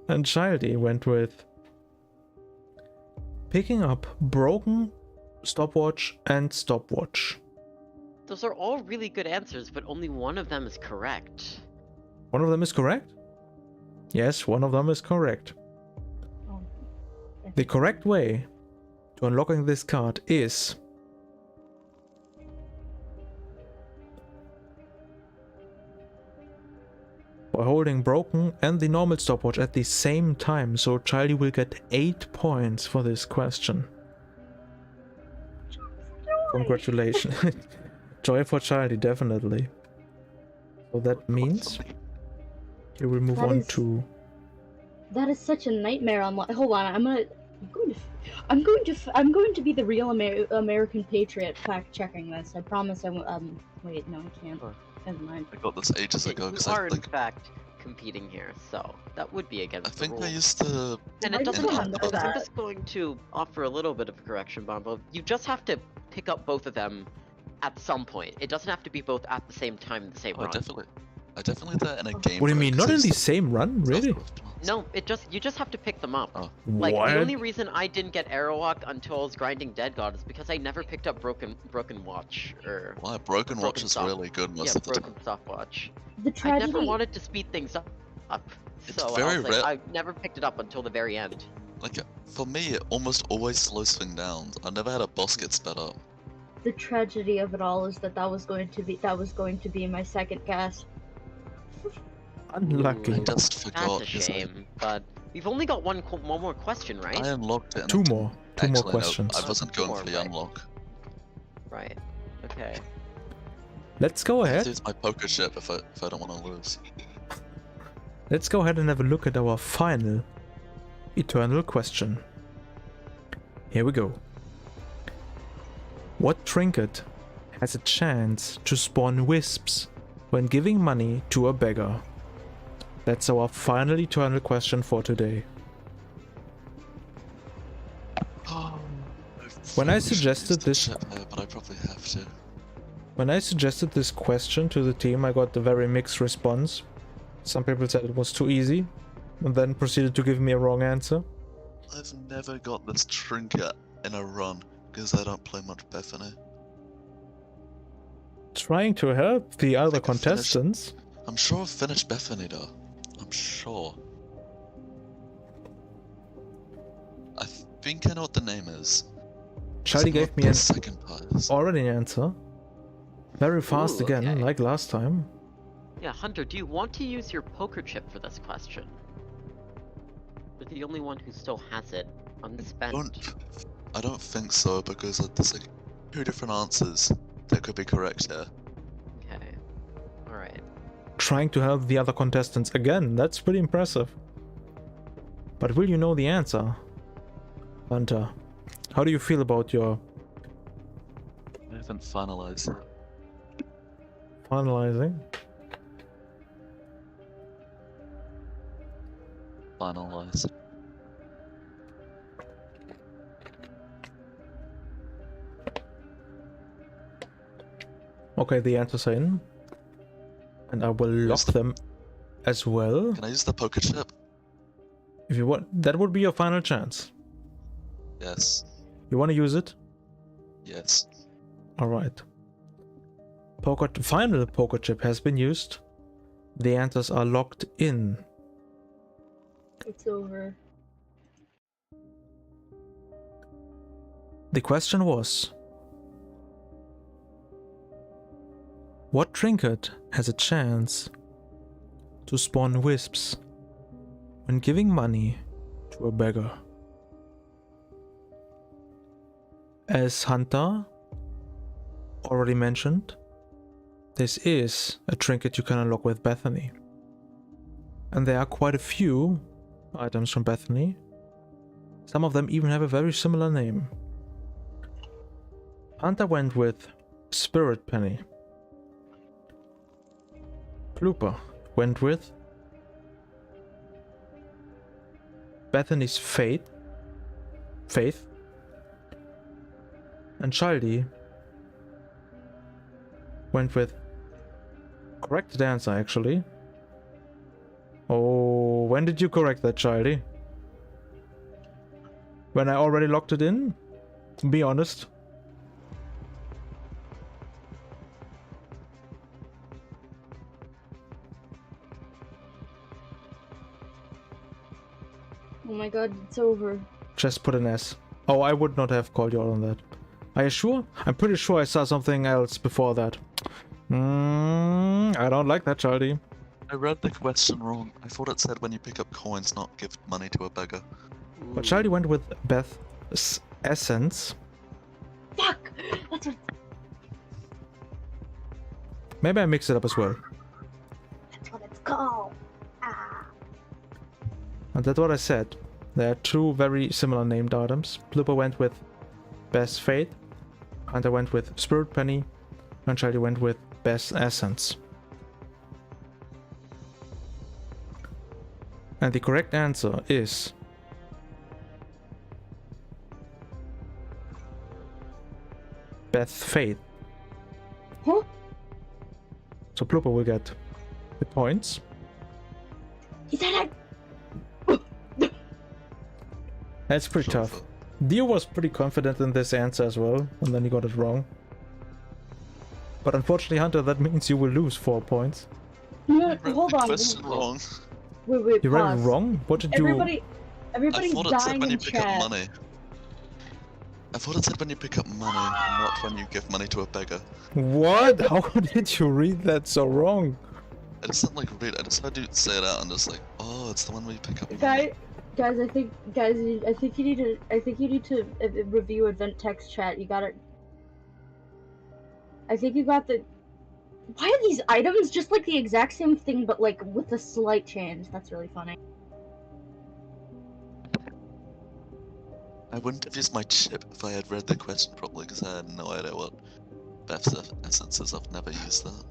And Childy went with picking up broken stopwatch and stopwatch. Those are all really good answers, but only one of them is correct. One of them is correct? Yes, one of them is correct. Oh. The correct way to unlocking this card is by holding broken and the normal stopwatch at the same time, so Childy will get 8 points for this question. Congratulations. Joy for Childy, definitely. So that means we will move on to... That is such a nightmare on. Hold on, I'm going to be the real American patriot fact checking this. I promise I won't. Wait, no, I can't. Never mind. I got this ages ago You because are I in think fact competing here, so that would be against the I rules. used to. And I it just doesn't don't have. know I'm that. just going to offer a little bit of a correction, Bombo. You just have to pick up both of them at some point. It doesn't have to be both at the same time in the same Oh, run. I definitely did that in a game. What do you though, mean? 'cause Not in the it's- same run? Really? No, you just have to pick them up. Oh. Like What? the only reason I didn't get Arrow Walk until I was grinding Dead God is because I never picked up Broken Watch or Why Broken Watch is Stop. really good most yeah, of the time. Broken Stopwatch. The I tragedy. never wanted to speed things up. It's So very I was like, rare- I never picked it up until the very end. Like for me, it almost always slows things down. I never had a boss get sped up. The tragedy of it all is that was going to be my second guess. Unlucky. I just forgot. That's a 'cause shame, but we've only got one more question, right? I unlocked it. in Two the- more. Two Actually, more no, questions. I wasn't going for the Right. unlock. Right. Okay. Let's go I ahead. use my poker chip if I don't want to lose. Let's go ahead and have a look at our final eternal question. Here we go. What trinket has a chance to spawn wisps when giving money to a beggar? That's our final eternal question for today. When I suggested this- but I probably have to. When I suggested this question to the team, I got a very mixed response. Some people said it was too easy, and then proceeded to give me a wrong answer. I've never got this trinket in a run because I don't play much Bethany. Trying to help the other Like a finish- contestants. I'm sure I've finished Bethany though. I'm sure. I think I know what the name is. Childy It's not gave me the an second part. already an answer. Very fast Ooh, again, okay. like last time. Yeah, Hunter, do you want to use your poker chip for this question? You're the only one who still has it unspent. I don't think so because there's like 2 different answers that could be correct here. Okay. Alright. Trying to help the other contestants again. That's pretty impressive. But will you know the answer? Hunter, how do you feel about your I haven't finalized it. finalizing? Finalized. Okay, the answers are in. And I will lock the- them as well. Can I use the poker chip? If you want, that would be your final chance. Yes. You want to use it? Yes. Alright. Final poker chip has been used. The answers are locked in. It's over. The question was: what trinket has a chance to spawn wisps when giving money to a beggar? As Hunter already mentioned, this is a trinket you can unlock with Bethany. And there are quite a few items from Bethany. Some of them even have a very similar name. Hunter went with Spirit Penny. Plupa went with Bethany's Faith. And Childy went with correct answer actually. Oh, when did you correct that, Childy? When I already locked it in? Be honest. Oh my god, it's over. Just put an S. Oh, I would not have called you out on that. Are you sure? I'm pretty sure I saw something else before that. I don't like that, Childy. I read the question wrong. I thought it said when you pick up coins, not give money to a beggar. But Childy went with Beth's essence. Fuck! That's what Maybe I mixed it up as well. it's called. Ah. And that's what I said. There are two very similar named items. Plupa went with Beth's Fate, Hunter went with Spirit Penny, and Childy went with Beth's Essence. And the correct answer is Beth's Fate. Huh? So Plupa will get the points. He said I. That's pretty Sure, tough. Dio was pretty confident in this answer as well, and then he got it wrong. But unfortunately, Hunter, that means you will lose 4 points. No, I read hold the on. question wrong. Wait, You read pause. it wrong? What did you... I Everybody's thought it said dying when you in pick up chat. money. I thought it said when you pick up money, not when you give money to a beggar. What? How did you read that so wrong? I just didn't like read it. I just had to say it out and just like, oh, it's the one where you pick up money. Guys, I think you need to review event text chat. You got it. I think you got the. Why are these items just like the exact same thing, but like with a slight change? That's really funny. I wouldn't have used my chip if I had read the question properly, because I had no idea what Beth's essence is. I've never used that.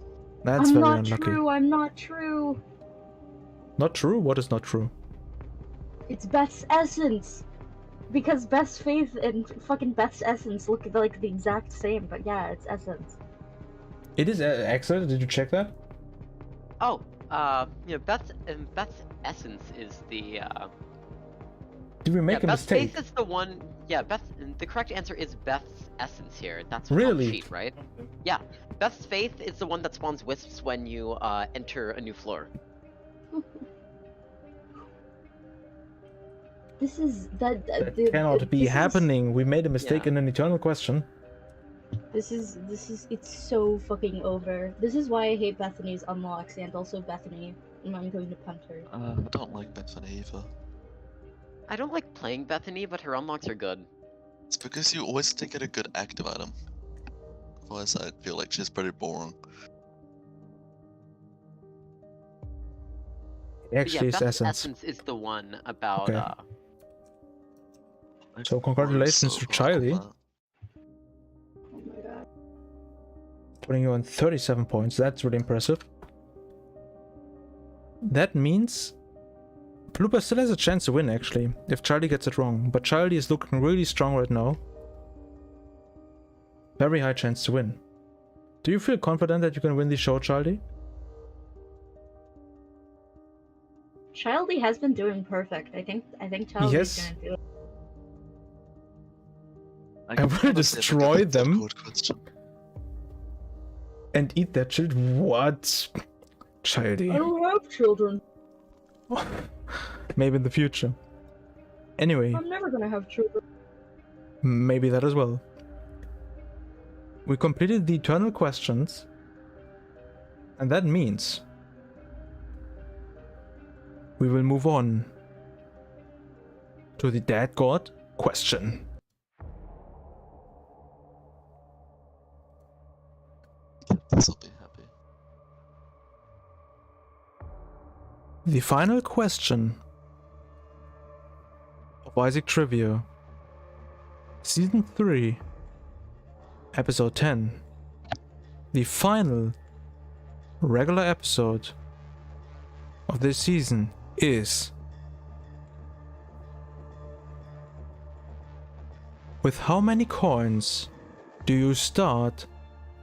That's I'm very not unlucky. true. I'm not true. Not true? What is not true? It's Beth's essence. Because Beth's faith and fucking Beth's essence look like the exact same, but yeah, it's essence. It is excellent. Did you check that? Oh, Beth's essence is the Did we make a Beth's mistake? faith is the one. Yeah, the correct answer is Beth's essence here. That's what's Really? on the sheet, right? Yeah, Beth's faith is the one that spawns wisps when you enter a new floor. This is that. That cannot be happening. We made a mistake Yeah. in an eternal question. This is it's so fucking over. This is why I hate Bethany's unlocks and also Bethany. And I'm going to punt her. I don't like Bethany either. I don't like playing Bethany, but her unlocks are good. It's because you always have to get a good active item. Otherwise, I feel like she's pretty boring. It actually yeah, is Beth's essence. is the one about Okay. So congratulations to Childy. Oh my god. Putting you on 37 points. That's really impressive. That means Plupa still has a chance to win, actually, if Childy gets it wrong. But Childy is looking really strong right now. Very high chance to win. Do you feel confident that you can win the show, Childy? Childy has been doing perfect. I think Childy's Yes. gonna do it. I will destroy them. And eat their children. What? Childy. I don't have children. Maybe in the future. Anyway, I'm never gonna have children. maybe that as well. We completed the eternal questions. And that means we will move on to the Dead God question. This'll be happy. The final question of Isaac Trivia, Season 3, Episode 10. The final regular episode of this season is: with how many coins do you start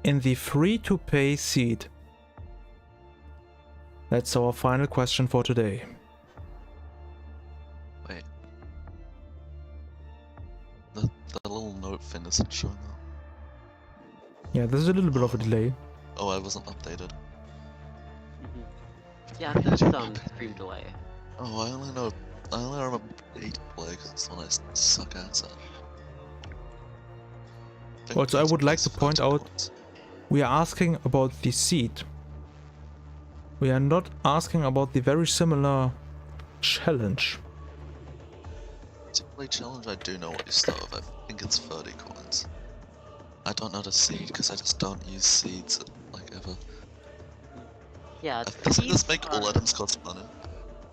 in the free-to-pay seed? That's our final question for today. Wait. The little note thing isn't showing up. Yeah, there's a little bit of a delay. Oh, I wasn't updated. Yeah, there's some stream delay. Oh, I only remember 8 plagues. That's the one I suck at. Also, I would like to point out, we are asking about the seed. We are not asking about the very similar challenge. To play challenge, I do know what you start with. I think it's 30 coins. I don't know the seed because I just don't use seeds like ever. Yeah, I think seeds this make all are- items cost money.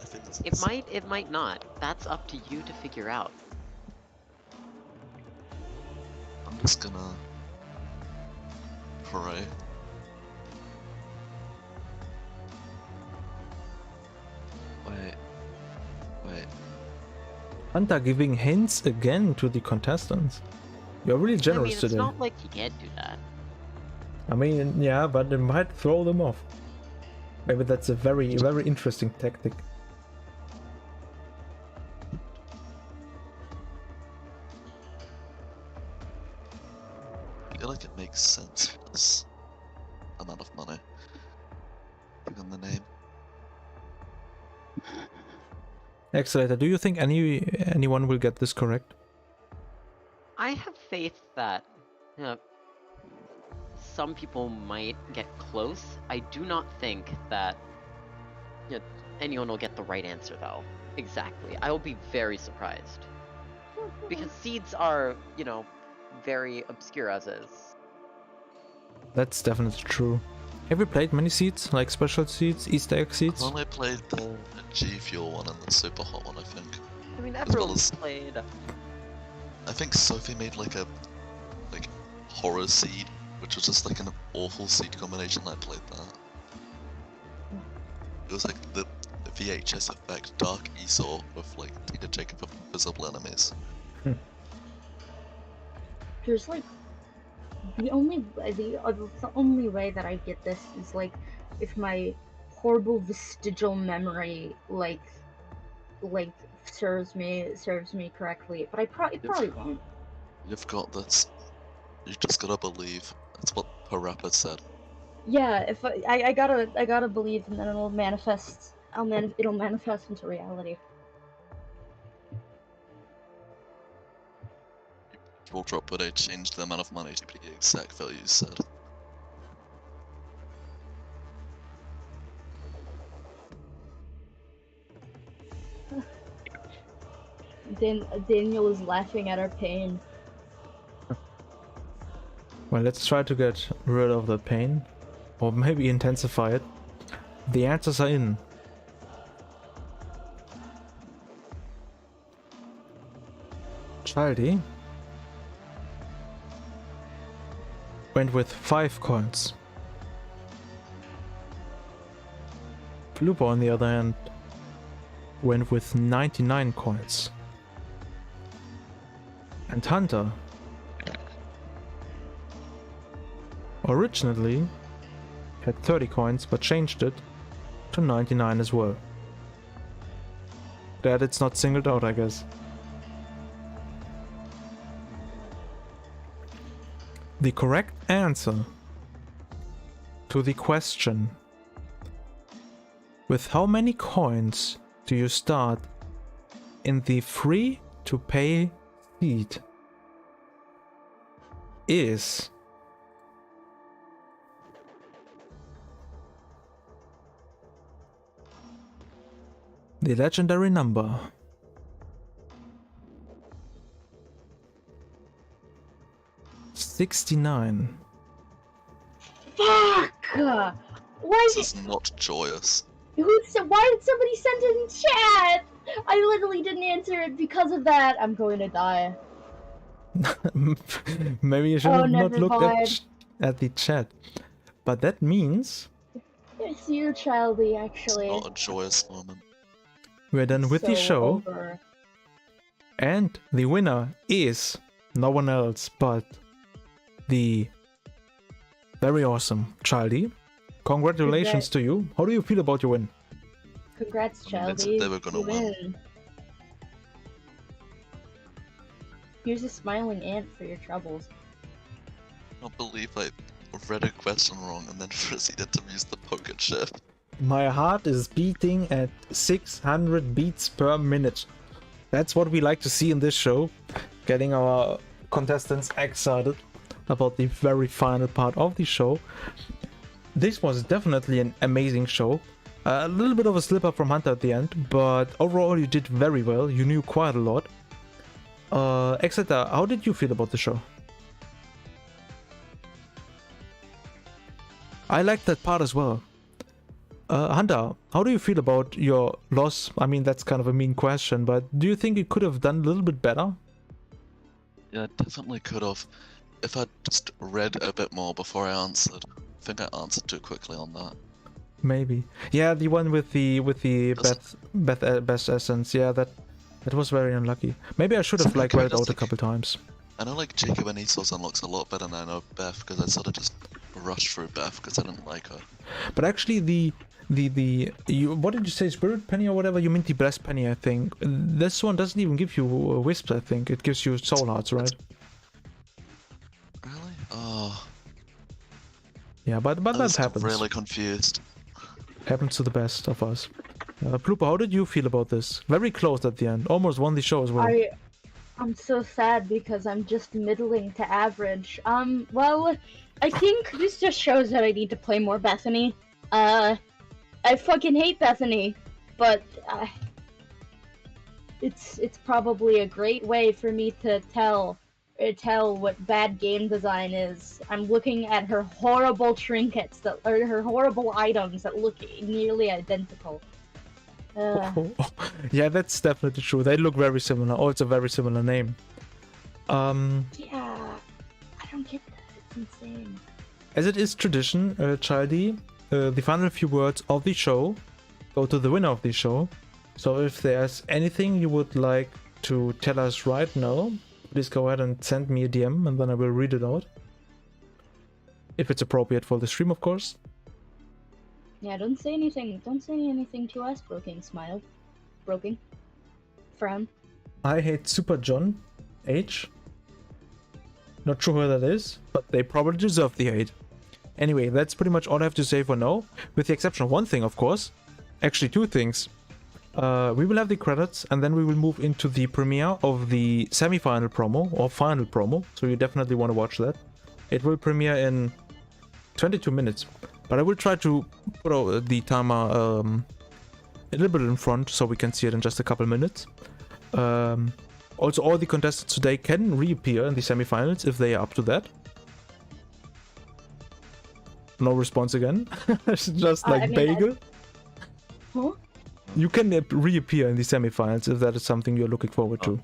I think this It might not. That's up to you to figure out. I'm just gonna pray. Wait. Hunter giving hints again to the contestants. You're really I generous mean, it's today. not like you can't do that. I mean, yeah, but it might throw them off. Maybe that's a very interesting tactic. I feel like it makes sense for this amount of money. Given the name. Excellent. Do you think anyone will get this correct? I have faith that some people might get close. I do not think that anyone will get the right answer, though. Exactly. I will be very surprised. Because seeds are, very obscure as is. That's definitely true. Have you played many seeds, like special seeds, Easter egg I've seeds? only played the G Fuel one and the super hot one, I think. I mean, well everyone's as- played. I think Sophie made like a horror seed, which was just like an awful seed combination. I played that. It was like the VHS effect Dark Esau with like Peter Jacob of invisible enemies. There's like the only way that I get this is like if my horrible vestigial memory like serves me correctly, but it probably won't. You've got this. You just gotta believe. That's what Parappa said. Yeah, if I gotta believe, and then it'll manifest. It'll manifest into reality. Draw drop, but I changed the amount of money to be the exact value you said. Daniel is laughing at our pain. Well, let's try to get rid of the pain. Or maybe intensify it. The answers are in. Childy went with 5 coins. Plupa, on the other hand, went with 99 coins. And Hunter originally had 30 coins, but changed it to 99 as well. That it's not singled out, I guess. The correct answer to the question, with how many coins do you start in the free to pay seed, is the legendary number 69. Fuck! Why This is not joyous. why did somebody send it in chat? I literally didn't answer it because of that. I'm going to die. Maybe you should Oh, have not never looked mind. at the chat. But that means It's you, Childy, It's actually. not a joyous moment. we're done with the So show. over. And the winner is no one else but the very awesome Childy. Congratulations to you. How do you feel about your win? Congrats, I mean, they said Childy. they were gonna You win. Here's a smiling ant for your troubles. I can't believe I read a question wrong and then proceeded to use the poker chip. My heart is beating at 600 beats per minute. That's what we like to see in this show. Getting our contestants excited about the very final part of the show. This was definitely an amazing show. A little bit of a slip up from Hunter at the end, but overall you did very well. You knew quite a lot. Exeter, how did you feel about the show? I liked that part as well. Hunter, how do you feel about your loss? I mean, that's kind of a mean question, but do you think you could have done a little bit better? Yeah, definitely could have. If I'd just read a bit more before I answered. I think I answered too quickly on that. Maybe. Yeah, the one with the best essence. Yeah, that was very unlucky. Maybe I should have like read it out a couple times. I know like Jacob and Esau's unlocks a lot better than I know Beth because I sort of just rushed through Beth because I didn't like her. But actually what did you say, Spirit Penny or whatever? You mean the Blessed Penny, I think. This one doesn't even give you wisps, I think. It gives you soul hearts, right? Really? Oh. Yeah, but that happens. Really confused. Happens to the best of us. Plupa, how did you feel about this? Very close at the end. Almost won the show as well. I'm so sad because I'm just middling to average. Well, I think this just shows that I need to play more Bethany. I fucking hate Bethany, but it's probably a great way for me to tell what bad game design is. I'm looking at her horrible trinkets or her horrible items that look nearly identical. Yeah, that's definitely true. They look very similar. Oh, it's a very similar name. Yeah, I don't get that. It's insane. As it is tradition, Childy, the final few words of the show go to the winner of the show. So if there's anything you would like to tell us right now, please go ahead and send me a DM and then I will read it out. If it's appropriate for the stream, of course. Yeah, don't say anything to us, Broking. Smile. Broking. Frown. I hate Super John H. Not sure who that is, but they probably deserve the hate. Anyway, that's pretty much all I have to say for now, with the exception of one thing, of course. Actually, two things. We will have the credits, and then we will move into the premiere of the semi-final promo, or final promo, so you definitely want to watch that. It will premiere in 22 minutes, but I will try to put the timer a little bit in front, so we can see it in just a couple minutes. Also, all the contestants today can reappear in the semi-finals if they are up to that. No response again. It's just like Bagel. Huh? You can reappear in the semi-finals if that is something you're looking forward to.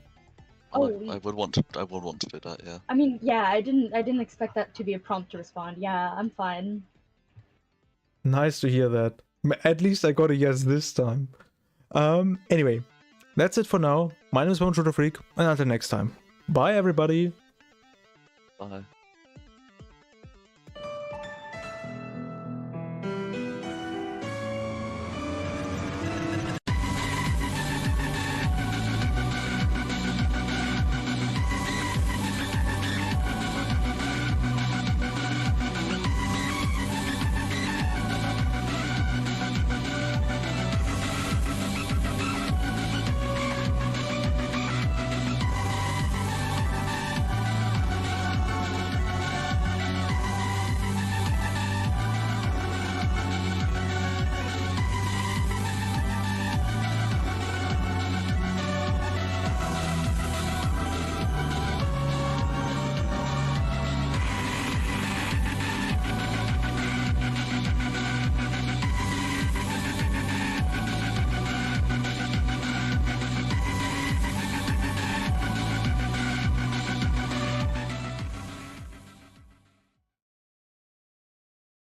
Oh, I would want to do that, yeah. I mean, yeah, I didn't expect that to be a prompt to respond. Yeah, I'm fine. Nice to hear that. At least I got a yes this time. Anyway, that's it for now. My name is Bambochutafreak, and until next time. Bye, everybody. Bye.